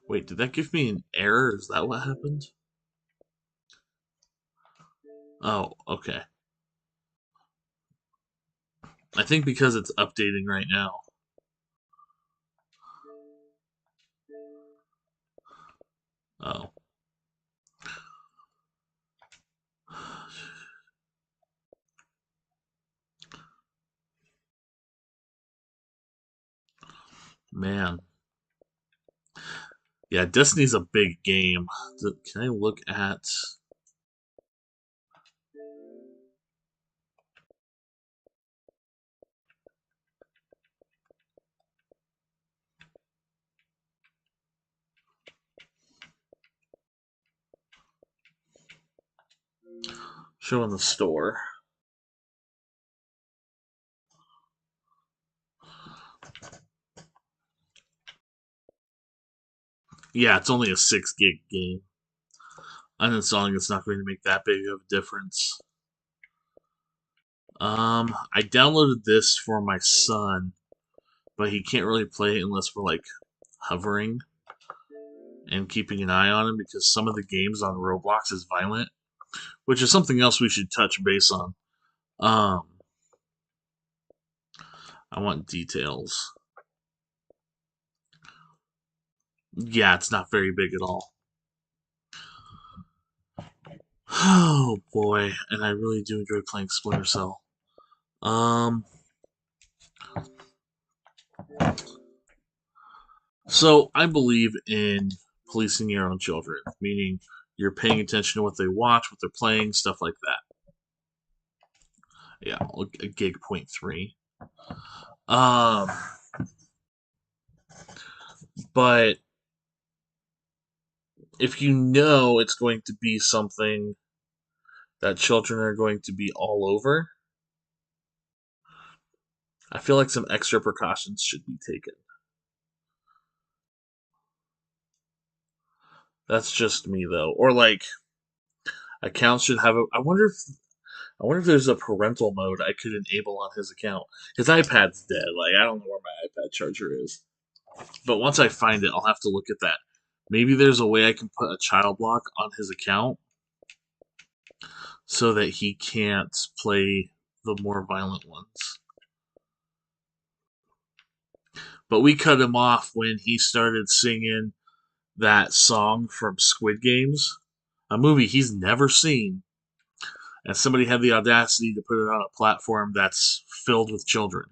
Wait, did that give me an error? Is that what happened? Oh, okay. I think because it's updating right now. Oh. Man. Yeah, Destiny's a big game. Can I look at... Show in the store. Yeah, it's only a 6 gig game. Uninstalling it's not going to make that big of a difference. I downloaded this for my son, but he can't really play it unless we're like hovering and keeping an eye on him because some of the games on Roblox is violent, which is something else we should touch base on. Um, I want details. Yeah, it's not very big at all. Oh boy, and I really do enjoy playing Splinter Cell. Um, so I believe in policing your own children, meaning you're paying attention to what they watch, what they're playing, stuff like that. Yeah, a gig point 3. Um, but if you know it's going to be something that children are going to be all over, I feel like some extra precautions should be taken. That's just me though. Or like accounts should have a I wonder if there's a parental mode I could enable on his account. His iPad's dead. Like I don't know where my iPad charger is. But once I find it, I'll have to look at that. Maybe there's a way I can put a child lock on his account so that he can't play the more violent ones. But we cut him off when he started singing that song from Squid Games, a movie he's never seen, and somebody had the audacity to put it on a platform that's filled with children.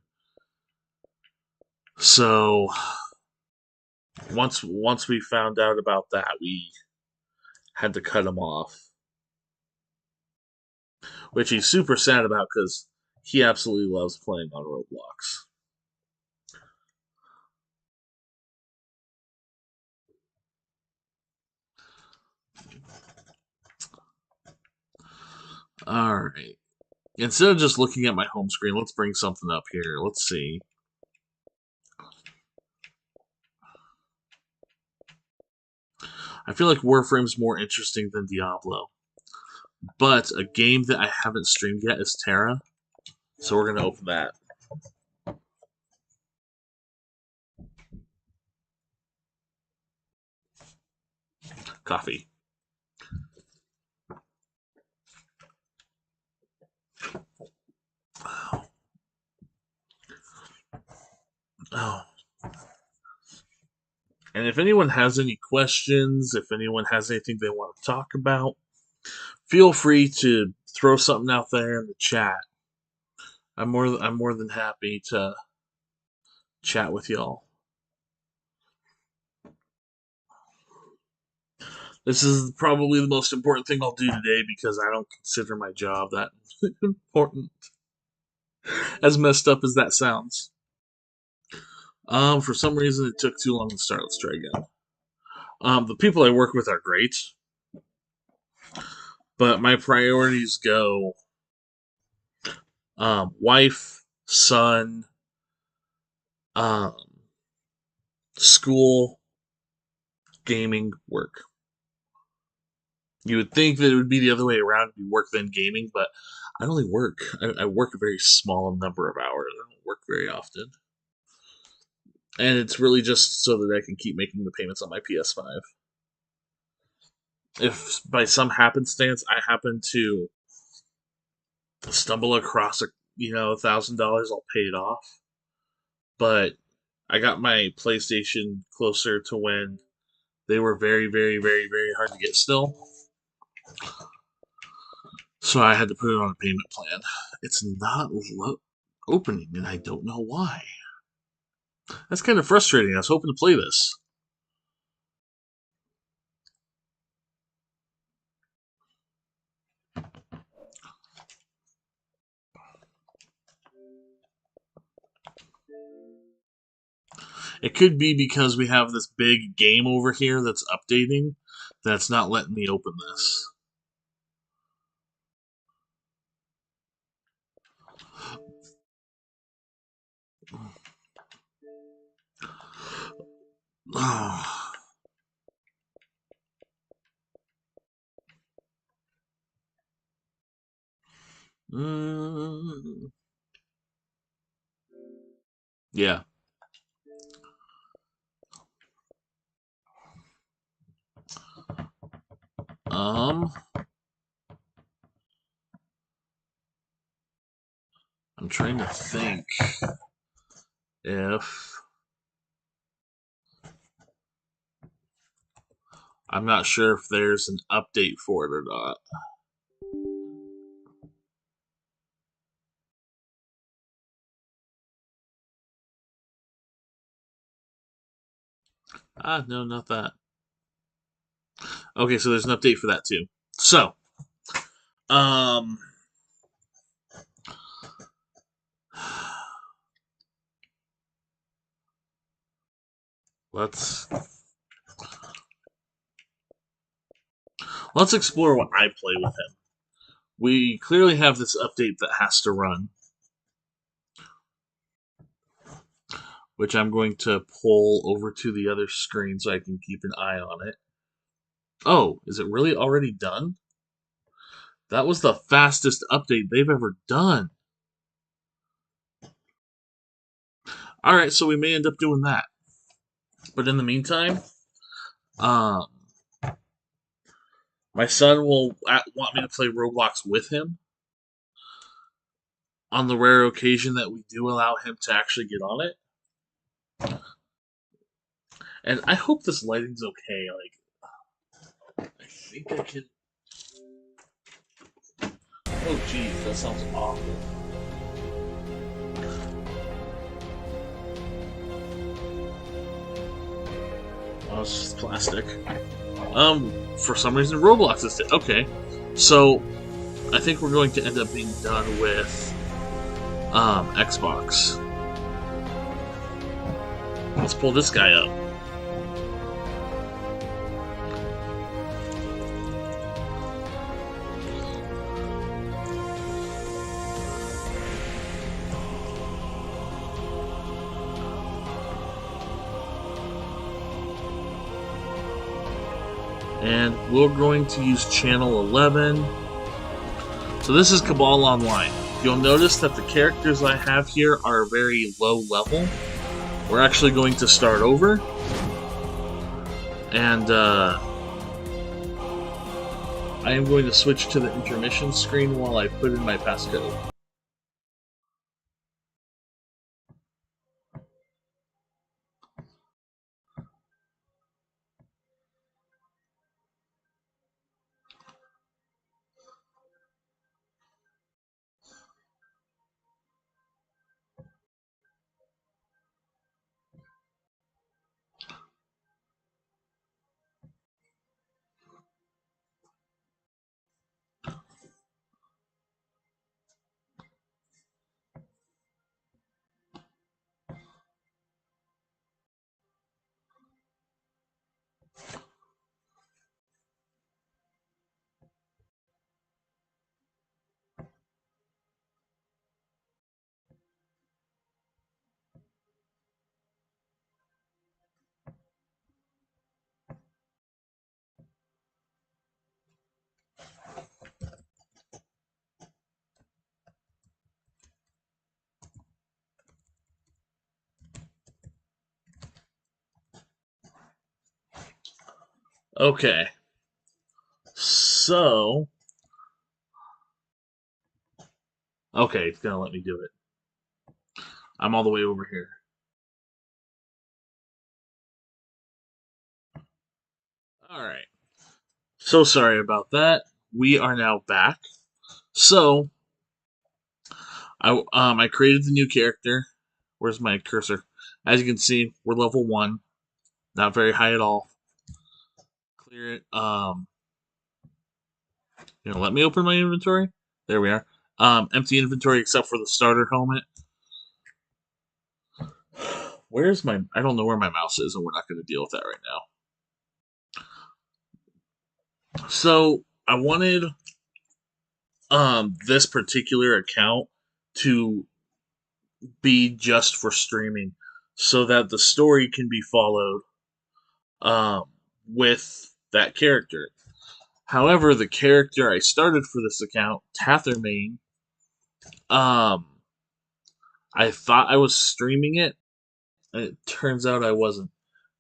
So once we found out about that, we had to cut him off, which he's super sad about because he absolutely loves playing on Roblox. All right. Instead of just looking at my home screen, let's bring something up here. Let's see. I feel like Warframe's more interesting than Diablo. But a game that I haven't streamed yet is Terra. So we're going to open that. Coffee. Oh. And if anyone has any questions, if anyone has anything they want to talk about, feel free to throw something out there in the chat. I'm more than happy to chat with y'all. This is probably the most important thing I'll do today because I don't consider my job that important. As messed up as that sounds. For some reason it took too long to start. Let's try again. The people I work with are great, but my priorities go wife, son, um, school, gaming, work. You would think that it would be the other way around, be work then gaming, but I only work. I work a very small number of hours. I don't work very often. And it's really just so that I can keep making the payments on my PS5. If by some happenstance I happen to stumble across $1,000, I'll pay it off. But I got my PlayStation closer to when they were very, very, very, very hard to get still. So I had to put it on a payment plan. It's not opening, and I don't know why. That's kind of frustrating. I was hoping to play this. It could be because we have this big game over here that's updating that's not letting me open this. Mm, yeah. Um, I'm trying to think if I'm not sure if there's an update for it or not. Ah, no, not that. Okay, so there's an update for that too. So, um, let's let's explore what I play with him. We clearly have this update that has to run, which I'm going to pull over to the other screen so I can keep an eye on it. Oh, is it really already done? That was the fastest update they've ever done. Alright, so we may end up doing that. But in the meantime, um, my son will want me to play Roblox with him on the rare occasion that we do allow him to actually get on it. And I hope this lighting's okay. Like, I think I can. Oh, geez, that sounds awful. Oh, it's just plastic. For some reason, Roblox is okay. So, I think we're going to end up being done with Xbox. Let's pull this guy up. And we're going to use channel 11. So this is Cabal Online. You'll notice that the characters I have here are very low level. We're actually going to start over. And I am going to switch to the intermission screen while I put in my passcode. Okay. So... Okay, it's gonna let me do it. I'm all the way over here. Alright. So sorry about that. We are now back. So, I created the new character. Where's my cursor? As you can see, we're level 1. Not very high at all. Clear it. Let me open my inventory. There we are. Empty inventory except for the starter helmet. Where's my... I don't know where my mouse is, and we're not going to deal with that right now. So, I wanted this particular account to be just for streaming so that the story can be followed um, with that character. However, the character I started for this account, Tathermane, um, I thought I was streaming it, and it turns out I wasn't.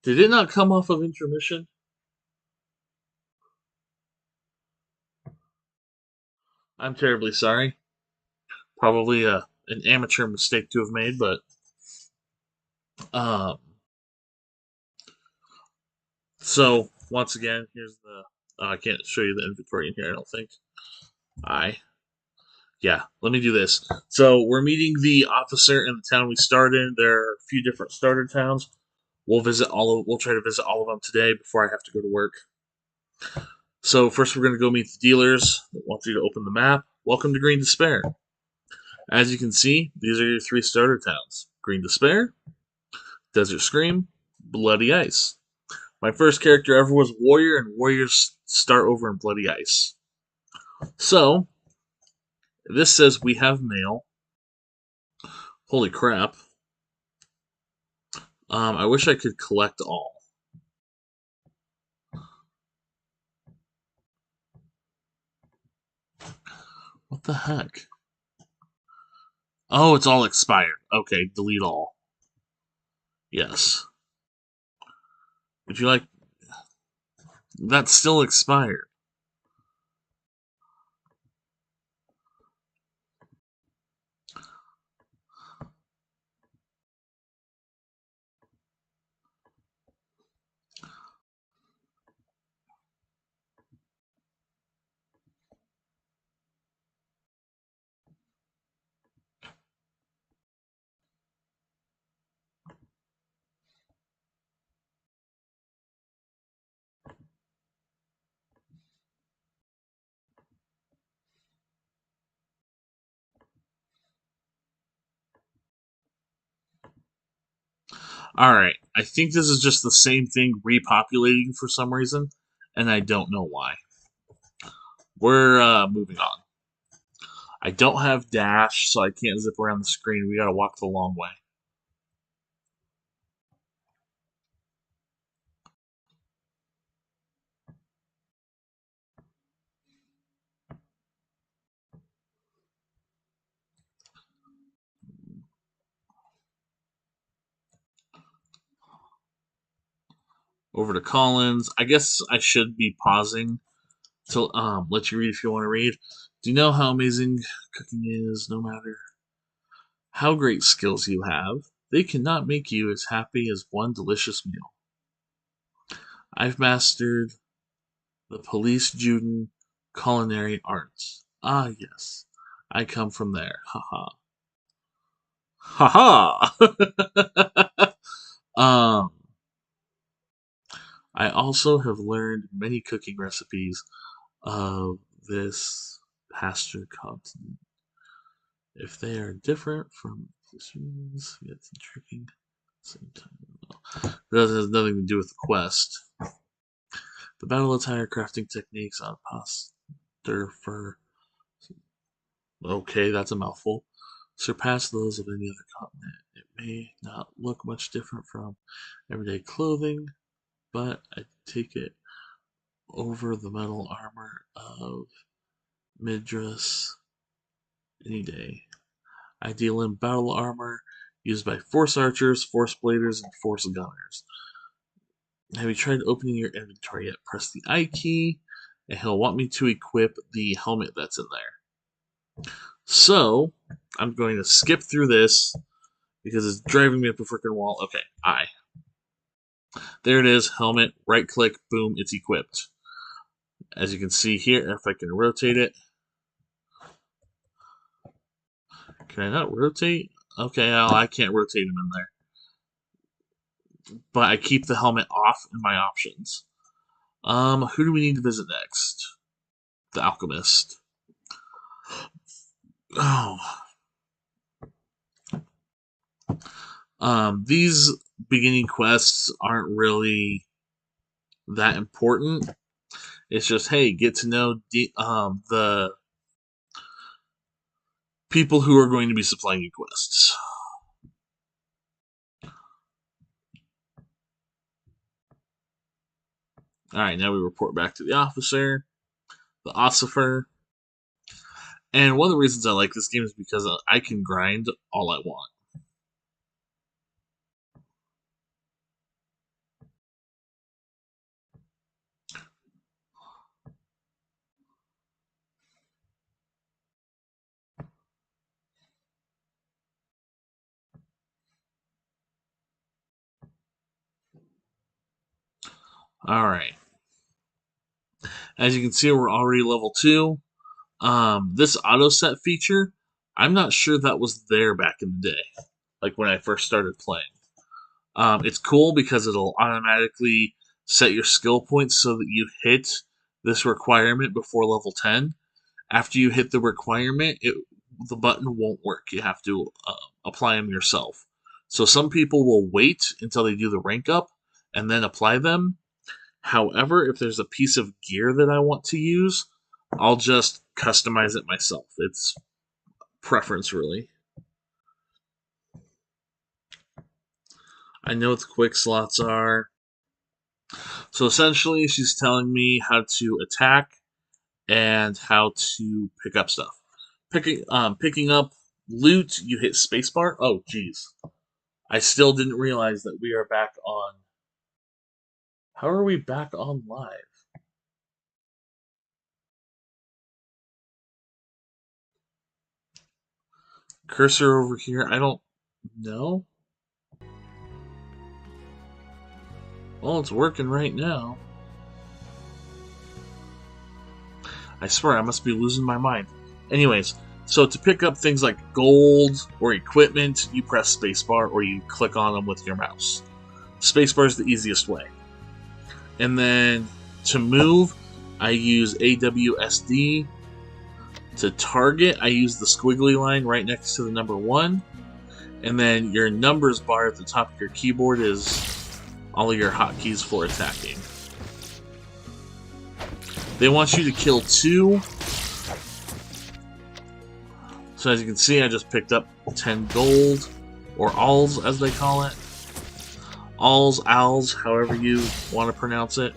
Did it not come off of intermission? I'm terribly sorry. Probably an amateur mistake to have made, but um, so once again, here's the. I can't show you the inventory in here. I don't think. Yeah, let me do this. So we're meeting the officer in the town we start in. There are a few different starter towns. We'll try to visit all of them today before I have to go to work. So first we're going to go meet the dealers that want you to open the map. Welcome to Green Despair. As you can see, these are your 3 starter towns. Green Despair, Desert Scream, Bloody Ice. My first character ever was Warrior, and Warriors start over in Bloody Ice. So, this says we have mail. Holy crap. I wish I could collect all. What the heck? Oh, it's all expired. Okay, delete all. Yes. Would you like... That's still expired. Alright, I think this is just the same thing repopulating for some reason, and I don't know why. We're moving on. I don't have dash, so I can't zip around the screen. We gotta walk the long way. Over to Collins. I guess I should be pausing to let you read if you want to read. Do you know how amazing cooking is? No matter how great skills you have, they cannot make you as happy as one delicious meal. I've mastered the police Juden culinary arts. Ah, yes, I come from there. Haha. Haha. um, I also have learned many cooking recipes of this pastured continent. If they are different from humans, yet intriguing at the same time. That has nothing to do with the quest. The battle attire crafting techniques on Pastor fur. Okay, that's a mouthful. Surpass those of any other continent. It may not look much different from everyday clothing, but I take it over the metal armor of Midras any day. I deal in battle armor used by Force Archers, Force Bladers, and Force Gunners. Have you tried opening your inventory yet? Press the I key, and he'll want me to equip the helmet that's in there. So, I'm going to skip through this because it's driving me up a freaking wall. Okay, I. There it is, helmet, right click, boom, it's equipped. As you can see here, if I can rotate it. Can I not rotate? Okay, I can't rotate him in there. but I keep the helmet off in my options. Who do we need to visit next? The Alchemist. Oh. These beginning quests aren't really that important. It's just, hey, get to know the people who are going to be supplying you quests. Alright, now we report back to the officer, the Ossifer. And one of the reasons I like this game is because I can grind all I want. Alright. As you can see, we're already level 2. This auto set feature, I'm not sure that was there back in the day, like when I first started playing. It's cool because it'll automatically set your skill points so that you hit this requirement before level 10. After you hit the requirement, the button won't work. You have to apply them yourself. So some people will wait until they do the rank up and then apply them. However, if there's a piece of gear that I want to use, I'll just customize it myself. It's preference, really. I know what the quick slots are. So essentially, she's telling me how to attack and how to pick up stuff. Picking up loot, you hit spacebar. Oh, geez. I still didn't realize that we are back on. How are we back on live? Cursor over here, I don't know. Well, it's working right now. I swear, I must be losing my mind. Anyways, so to pick up things like gold or equipment, you press spacebar or you click on them with your mouse. Spacebar is the easiest way. And then to move, I use AWSD. To target, I use the squiggly line right next to the number 1. And then your numbers bar at the top of your keyboard is all of your hotkeys for attacking. They want you to kill 2. So as you can see, I just picked up 10 gold, or alls as they call it. Alls, owls, however you want to pronounce it.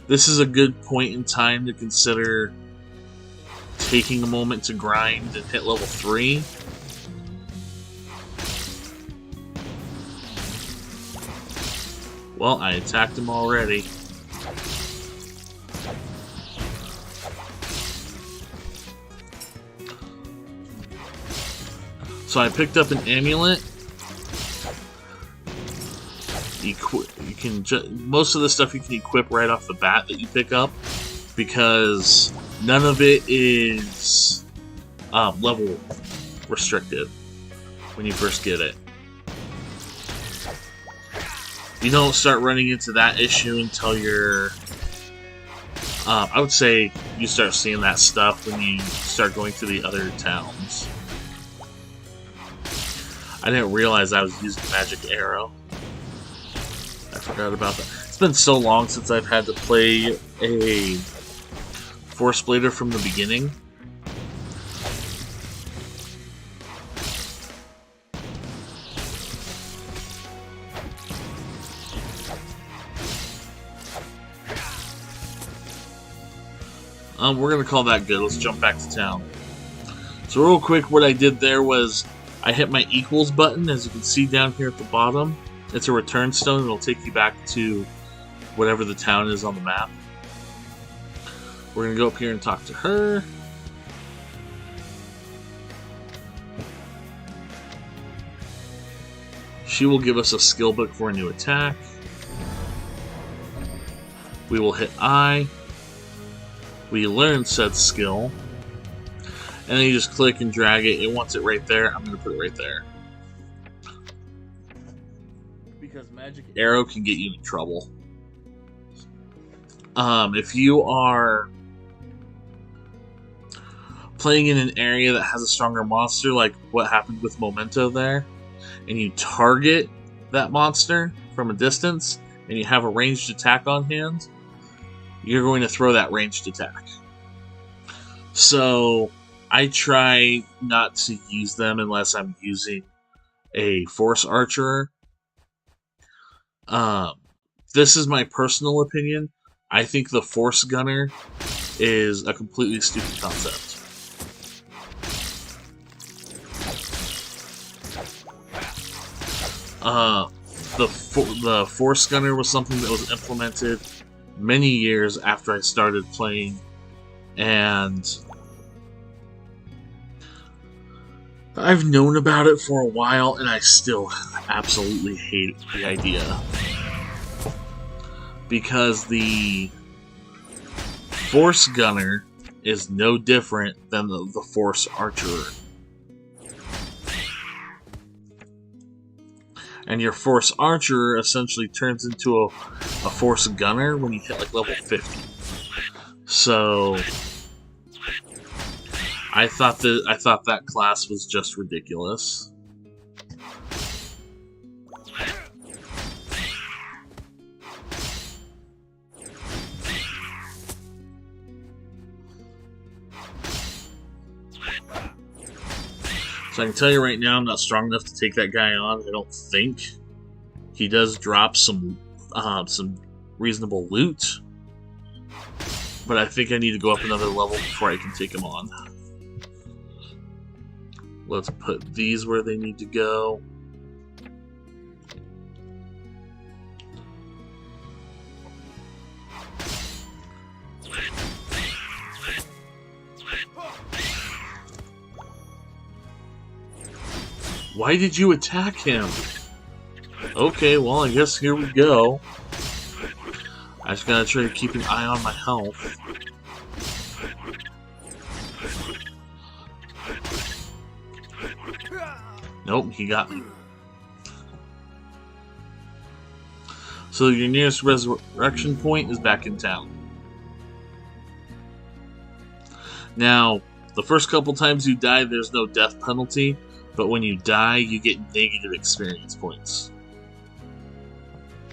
This is a good point in time to consider taking a moment to grind and hit level 3. Well, I attacked him already. So I picked up an amulet. You can most of the stuff you can equip right off the bat that you pick up, because none of it is level restricted when you first get it. You don't start running into that issue until you're... I would say you start seeing that stuff when you start going to the other towns. I didn't realize I was using Magic Arrow. I forgot about that. It's been so long since I've had to play a Force Blader from the beginning. We're gonna call that good. Let's jump back to town. So real quick, what I did there was I hit my equals button, as you can see down here at the bottom. It's a return stone. It'll take you back to whatever the town is on the map. We're gonna go up here and talk to her. She will give us a skill book for a new attack. We will hit I. We learn said skill. and then you just click and drag it. It wants it right there. I'm going to put it right there. Because Magic Arrow can get you in trouble. If you are playing in an area that has a stronger monster, like what happened with Memento there, and you target that monster from a distance, and you have a ranged attack on hand, you're going to throw that ranged attack. So I try not to use them unless I'm using a Force Archer. This is my personal opinion. I think the Force Gunner is a completely stupid concept. The Force Gunner was something that was implemented many years after I started playing, and I've known about it for a while, and I still absolutely hate the idea. Because the Force Gunner is no different than the Force Archer. And your Force Archer essentially turns into a Force Gunner when you hit like level 50. So I thought that class was just ridiculous. So I can tell you right now, I'm not strong enough to take that guy on. I don't think. He does drop some reasonable loot, but I think I need to go up another level before I can take him on. Let's put these where they need to go. Why did you attack him? Okay, well, I guess here we go. I just gotta try to keep an eye on my health. Nope, he got me. So your nearest resurrection point is back in town. Now, the first couple times you die, there's no death penalty. But when you die, you get negative experience points,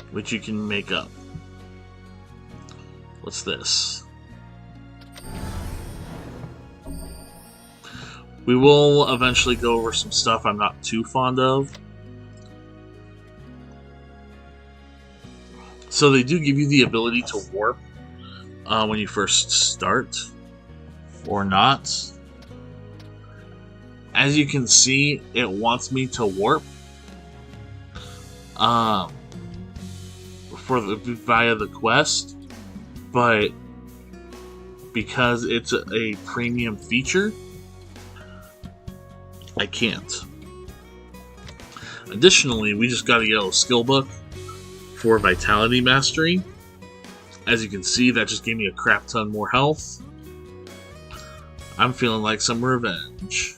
which you can make up. What's this? We will eventually go over some stuff I'm not too fond of. So they do give you the ability to warp when you first start, or not. As you can see, it wants me to warp via the quest, but because it's a premium feature, I can't. Additionally, we just got a yellow skill book for Vitality Mastery. As you can see, that just gave me a crap ton more health. I'm feeling like some revenge.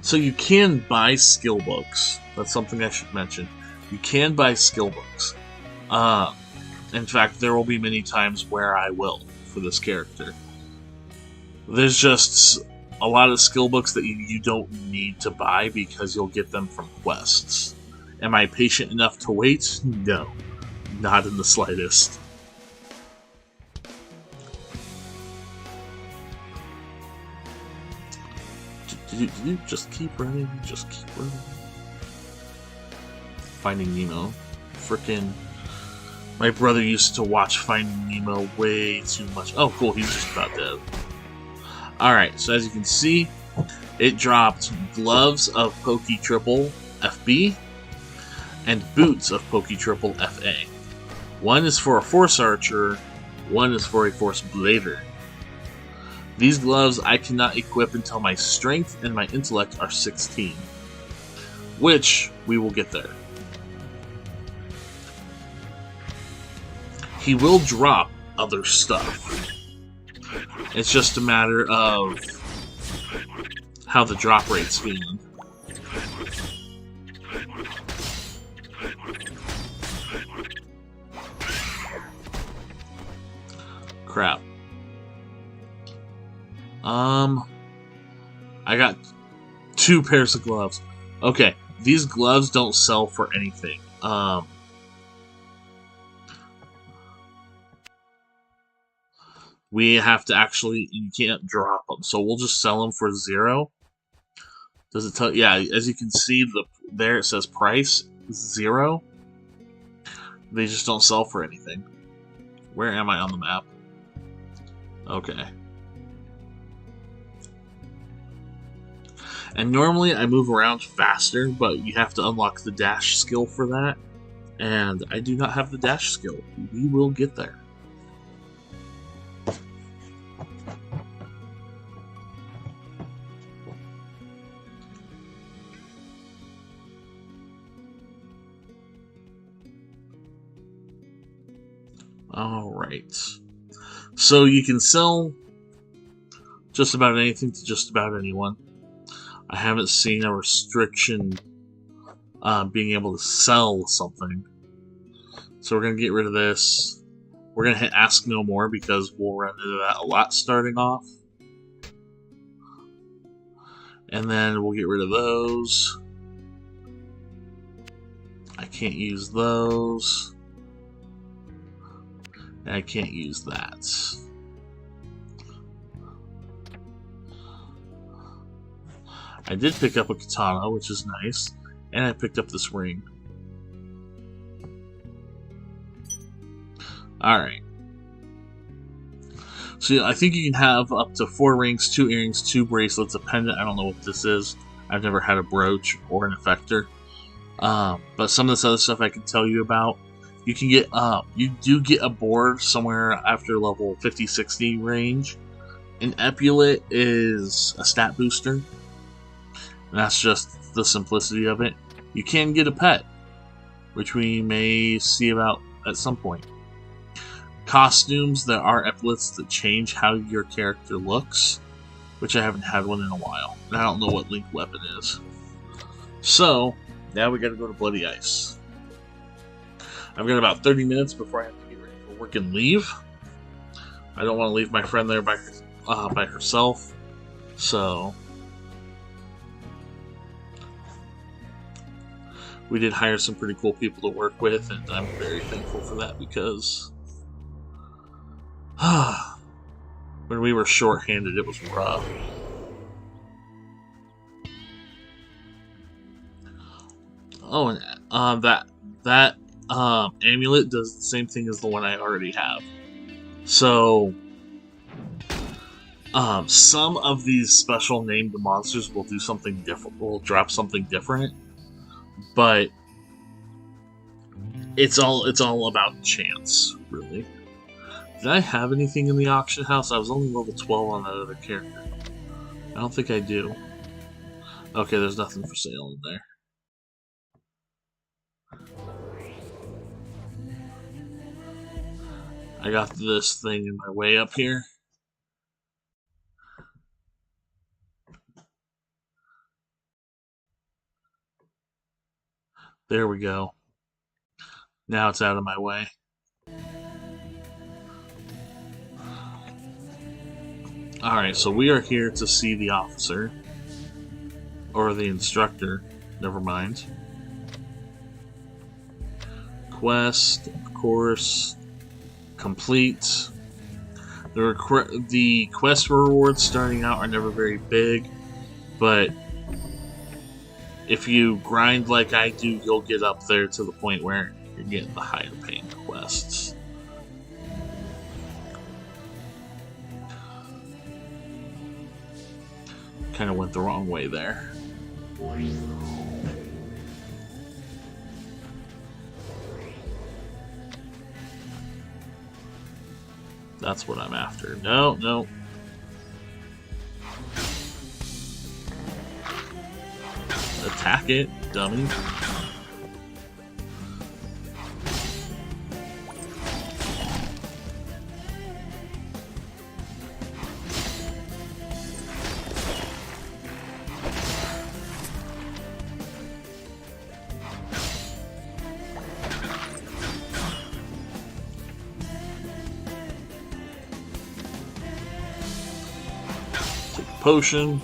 So you can buy skill books. That's something I should mention. You can buy skill books. In fact, there will be many times where I will for this character. There's just a lot of skill books that you don't need to buy because you'll get them from quests. Am I patient enough to wait? No, not in the slightest. Just keep running, just keep running. Finding Nemo. Frickin'. My brother used to watch Finding Nemo way too much. Oh, cool, he's just about dead. Alright, so as you can see, it dropped gloves of Poke Triple FB and boots of Poke Triple FA. One is for a Force Archer, one is for a Force Blader. These gloves I cannot equip until my strength and my intellect are 16. which we will get there. He will drop other stuff. It's just a matter of how the drop rate's feeling. Crap. I got 2 pairs of gloves. Okay, these gloves don't sell for anything. We have to actually, you can't drop them, so we'll just sell them for 0. Does it tell? Yeah, as you can see, there it says price 0. They just don't sell for anything. Where am I on the map? Okay. And normally I move around faster, but you have to unlock the dash skill for that. And I do not have the dash skill. We will get there. Alright. So you can sell just about anything to just about anyone. I haven't seen a restriction being able to sell something. So we're going to get rid of this. We're going to hit Ask No More because we'll run into that a lot starting off. And then we'll get rid of those. I can't use those. And I can't use that. I did pick up a katana, which is nice, and I picked up this ring. Alright. So yeah, I think you can have up to 4 rings, 2 earrings, 2 bracelets, a pendant. I don't know what this is. I've never had a brooch or an effector. But some of this other stuff I can tell you about. You can get, you do get a board somewhere after level 50-60 range. An epaulette is a stat booster. And that's just the simplicity of it. You can get a pet, which we may see about at some point. Costumes, there are epaulettes that change how your character looks, which I haven't had one in a while. And I don't know what Link weapon is. So, now we gotta go to Bloody Ice. I've got about 30 minutes before I have to get ready for work and leave. I don't want to leave my friend there by herself. So, we did hire some pretty cool people to work with, and I'm very thankful for that because when we were short-handed, it was rough. Oh, and that amulet does the same thing as the one I already have. So, some of these special named monsters will do something different. Will drop something different, but it's all about chance, really. Did I have anything in the auction house? I was only level 12 on that other character. I don't think I do. Okay, there's nothing for sale in there. I got this thing in my way up here. There we go. Now it's out of my way. Alright, so we are here to see the officer. Or the instructor. Never mind. Quest, of course. Complete. The quest rewards starting out are never very big, but if you grind like I do, you'll get up there to the point where you're getting the higher paying quests. Kind of went the wrong way there. That's what I'm after. No. attack it, dummy. Take a potion.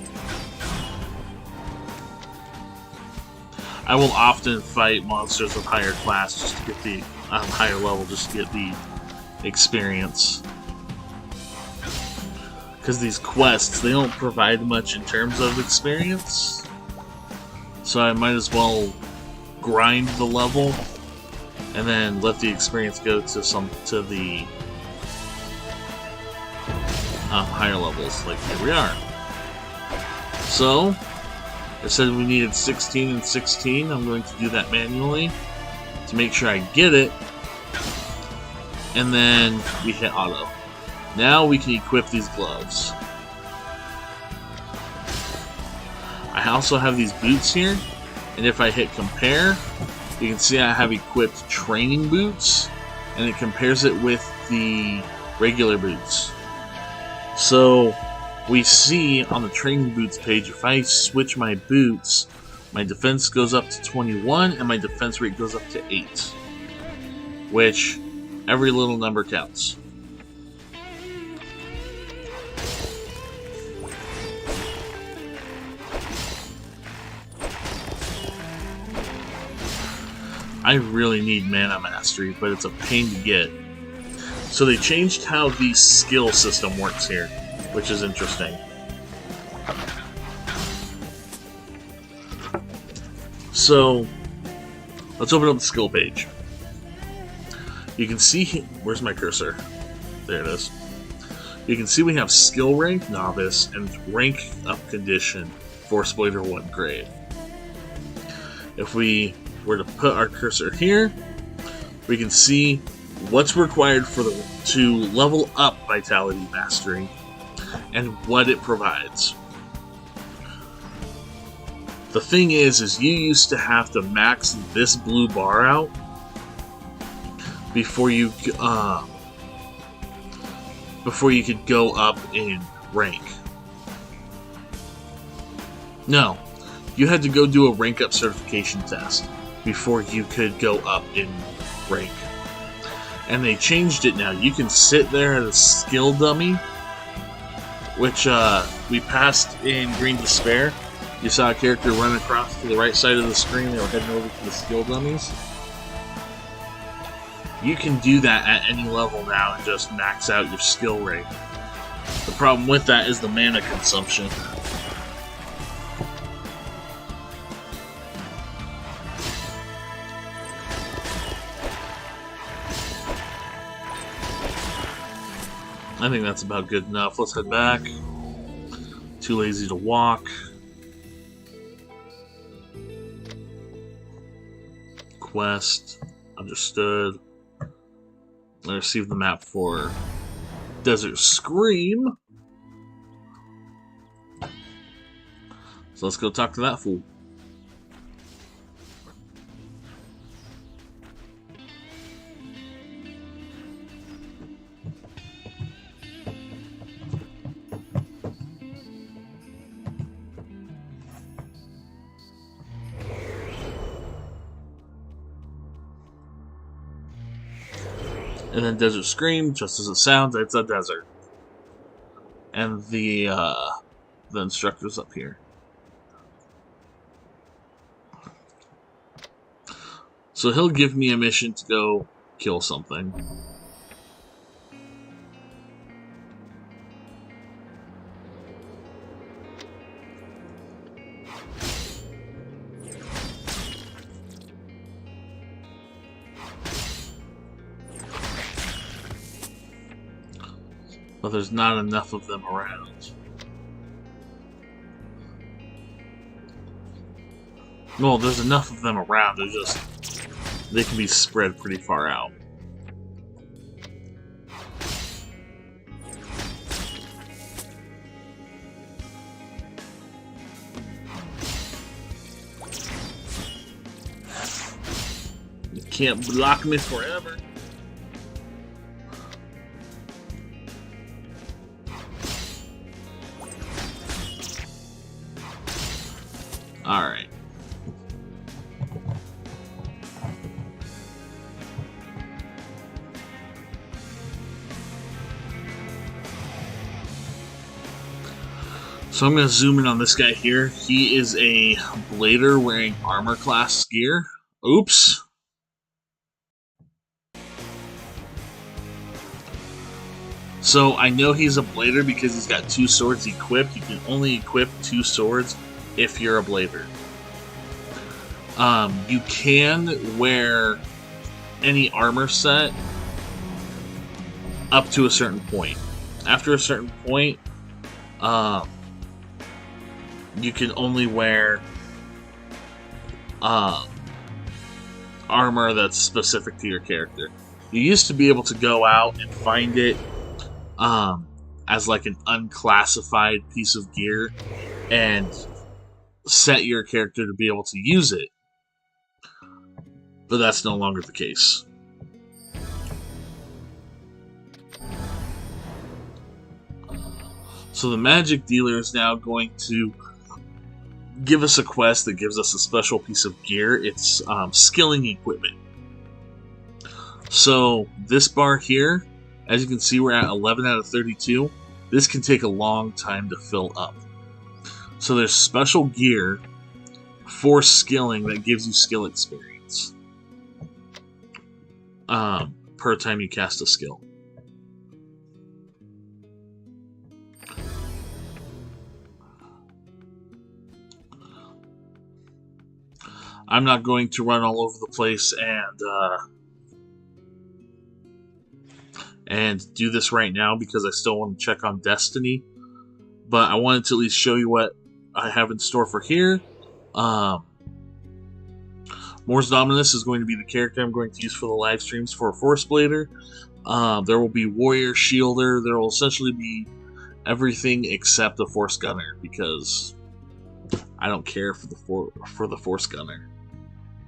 I will often fight monsters of higher class just to get the higher level, just to get the experience. Because these quests, they don't provide much in terms of experience, so I might as well grind the level and then let the experience go to the higher levels. Like here we are. So I said we needed 16 and 16. I'm going to do that manually to make sure I get it. And then we hit auto. Now we can equip these gloves. I also have these boots here. And if I hit compare, you can see I have equipped training boots. And it compares it with the regular boots. So we see on the training boots page, if I switch my boots, my defense goes up to 21 and my defense rate goes up to 8. Which, every little number counts. I really need Mana Mastery, but it's a pain to get. So they changed how the skill system works here, which is interesting. So, let's open up the skill page. You can see, where's my cursor? There it is. You can see we have skill rank, novice, and rank up condition for Exploiter 1 grade. If we were to put our cursor here, we can see what's required to level up Vitality Mastery and what it provides. The thing is you used to have to max this blue bar out before you could go up in rank. No, you had to go do a rank up certification test before you could go up in rank. And they changed it now. You can sit there as a skill dummy, which we passed in Green Despair. You saw a character run across to the right side of the screen. They were heading over to the skill dummies. You can do that at any level now and just max out your skill rate. The problem with that is the mana consumption. I think that's about good enough. Let's head back. Too lazy to walk. Quest. Understood. I received the map for Desert Scream. So let's go talk to that fool. And then Desert Scream, just as it sounds, it's a desert. And the instructor's up here. So he'll give me a mission to go kill something. But there's not enough of them around. Well, there's enough of them around, they can be spread pretty far out. can't block me forever. Alright. So I'm going to zoom in on this guy here. He is a blader wearing armor class gear. Oops. So I know he's a blader because he's got 2 swords equipped. You can only equip 2 swords if you're a blader. You can wear any armor set up to a certain point. After a certain point, you can only wear armor that's specific to your character. You used to be able to go out and find it as like an unclassified piece of gear and set your character to be able to use it. But that's no longer the case. So the magic dealer is now going to give us a quest that gives us a special piece of gear. It's skilling equipment. So this bar here, as you can see, we're at 11 out of 32. This can take a long time to fill up. So there's special gear for skilling that gives you skill experience per time you cast a skill. I'm not going to run all over the place and do this right now because I still want to check on Destiny. But I wanted to at least show you what I have in store for here. Mors Dominus is going to be the character I'm going to use for the live streams for a Force Blader. There will be Warrior Shielder. There will essentially be everything except the Force Gunner because I don't care for the Force Gunner.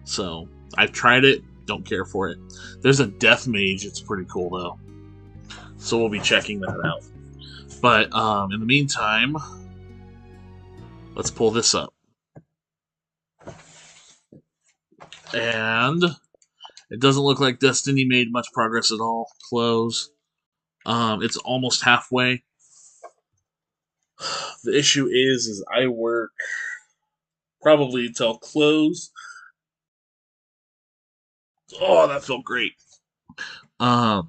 So I've tried it, don't care for it. There's a Death Mage, it's pretty cool though. So we'll be checking that out. But in the meantime, let's pull this up. And it doesn't look like Destiny made much progress at all. Close. It's almost halfway. The issue is I work probably till close. Oh, that felt great. I'm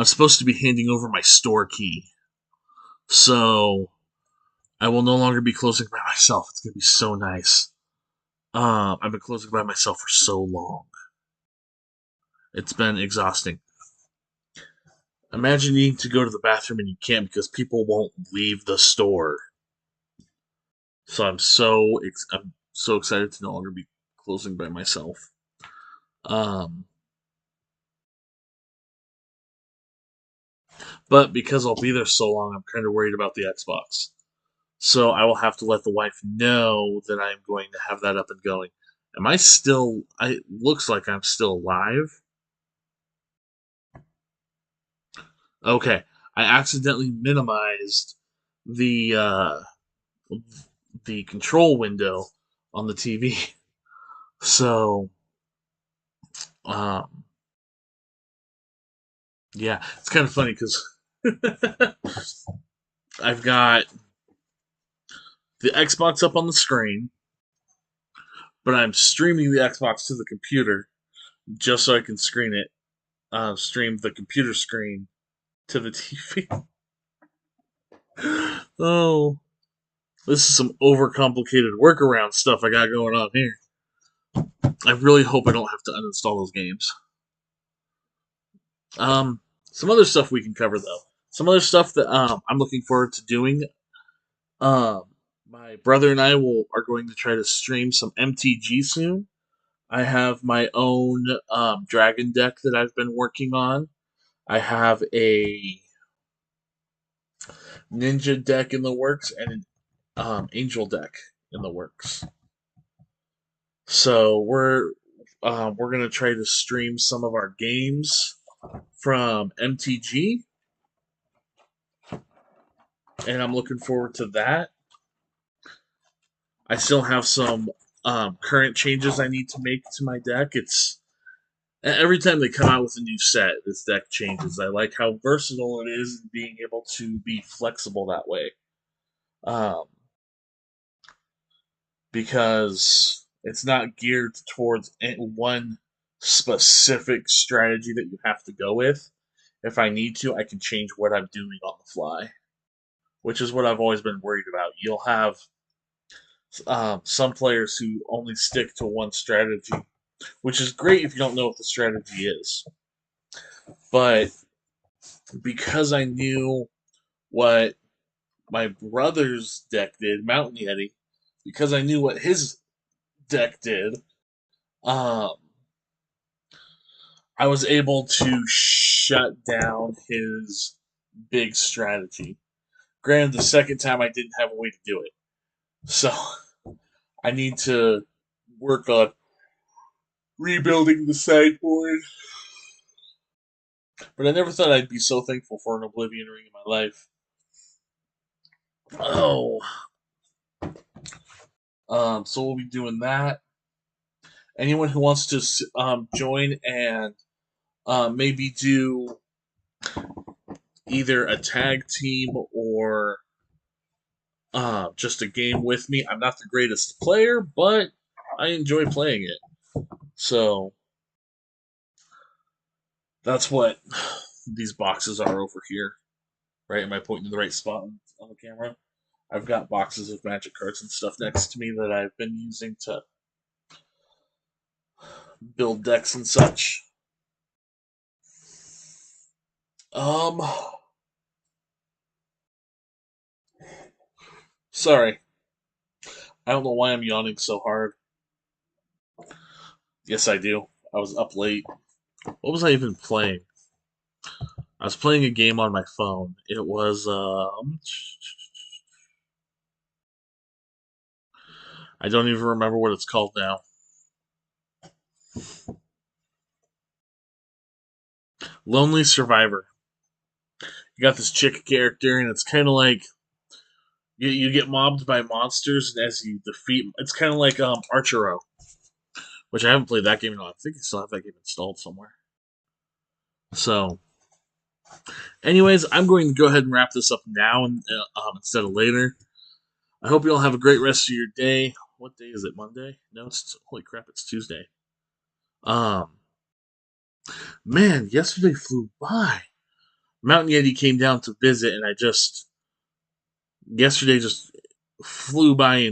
supposed to be handing over my store key. So I will no longer be closing by myself. It's going to be so nice. I've been closing by myself for so long. It's been exhausting. Imagine needing to go to the bathroom and you can't because people won't leave the store. So I'm so excited to no longer be closing by myself. But because I'll be there so long, I'm kind of worried about the Xbox. So I will have to let the wife know that I'm going to have that up and going. Am I still... It looks like I'm still alive. Okay. I accidentally minimized the control window on the TV. So, yeah, it's kind of funny because I've got the Xbox up on the screen, but I'm streaming the Xbox to the computer just so I can stream the computer screen to the TV. Oh, this is some overcomplicated workaround stuff I got going on here. I really hope I don't have to uninstall those games. Some other stuff we can cover though. Some other stuff that I'm looking forward to doing. My brother and I are going to try to stream some MTG soon. I have my own dragon deck that I've been working on. I have a ninja deck in the works and an angel deck in the works. So we're gonna try to stream some of our games from MTG, and I'm looking forward to that. I still have some current changes I need to make to my deck. It's every time they come out with a new set, this deck changes. I like how versatile it is and being able to be flexible that way. Um, because it's not geared towards one specific strategy that you have to go with. If I need to, I can change what I'm doing on the fly, which is what I've always been worried about. You'll have some players who only stick to one strategy, which is great if you don't know what the strategy is. But because I knew what my brother's deck did, Mountain Yeti, because I knew what his deck did, um, I was able to shut down his big strategy. Granted, the second time I didn't have a way to do it. So I need to work on rebuilding the sideboard. But I never thought I'd be so thankful for an Oblivion Ring in my life. Oh. So we'll be doing that. Anyone who wants to join and maybe do either a tag team or just a game with me. I'm not the greatest player, but I enjoy playing it. So that's what these boxes are over here. Right? Am I pointing to the right spot on the camera? I've got boxes of magic cards and stuff next to me that I've been using to build decks and such. Um, sorry. I don't know why I'm yawning so hard. Yes, I do. I was up late. What was I even playing? I was playing a game on my phone. It was I don't even remember what it's called now. Lonely Survivor. You got this chick character, and it's kind of like you get mobbed by monsters, and as you defeat, it's kind of like Archero, which I haven't played that game in a while. I think I still have that game installed somewhere. So, anyways, I'm going to go ahead and wrap this up now instead of later. I hope you all have a great rest of your day. What day is it? Monday? No, it's holy crap! It's Tuesday. Um, man, yesterday flew by. Mountain Yeti came down to visit, and I just yesterday just flew by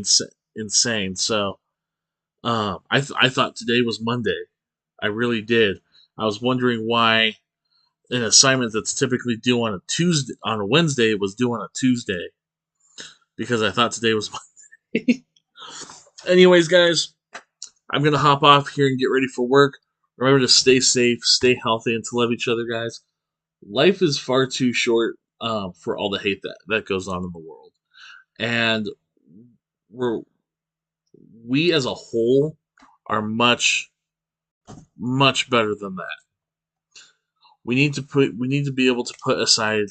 insane. So, I thought today was Monday. I really did. I was wondering why an assignment that's typically due on a Wednesday was due on a Tuesday because I thought today was Monday. Anyways, guys, I'm gonna hop off here and get ready for work. Remember to stay safe, stay healthy, and to love each other, guys. Life is far too short for all the hate that goes on in the world, and we're we as a whole are much better than that. We need to be able to put aside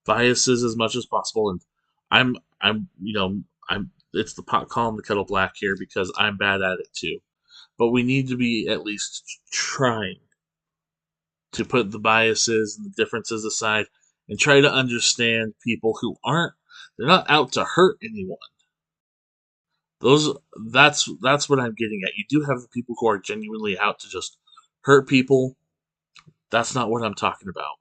biases as much as possible, and I'm I'm it's the pot calling the kettle black here because I'm bad at it too. But we need to be at least trying to put the biases and the differences aside and try to understand people who aren't they're not out to hurt anyone. Those that's what I'm getting at. You do have the people who are genuinely out to just hurt people. That's not what I'm talking about.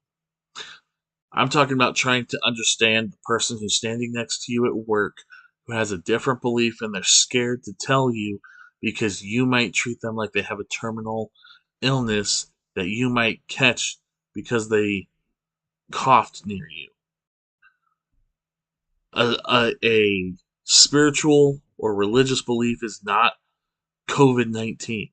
I'm talking about trying to understand the person who's standing next to you at work who has a different belief and they're scared to tell you because you might treat them like they have a terminal illness that you might catch because they coughed near you. A spiritual or religious belief is not COVID-19.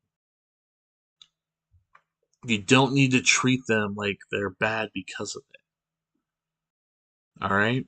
You don't need to treat them like they're bad because of it. All right?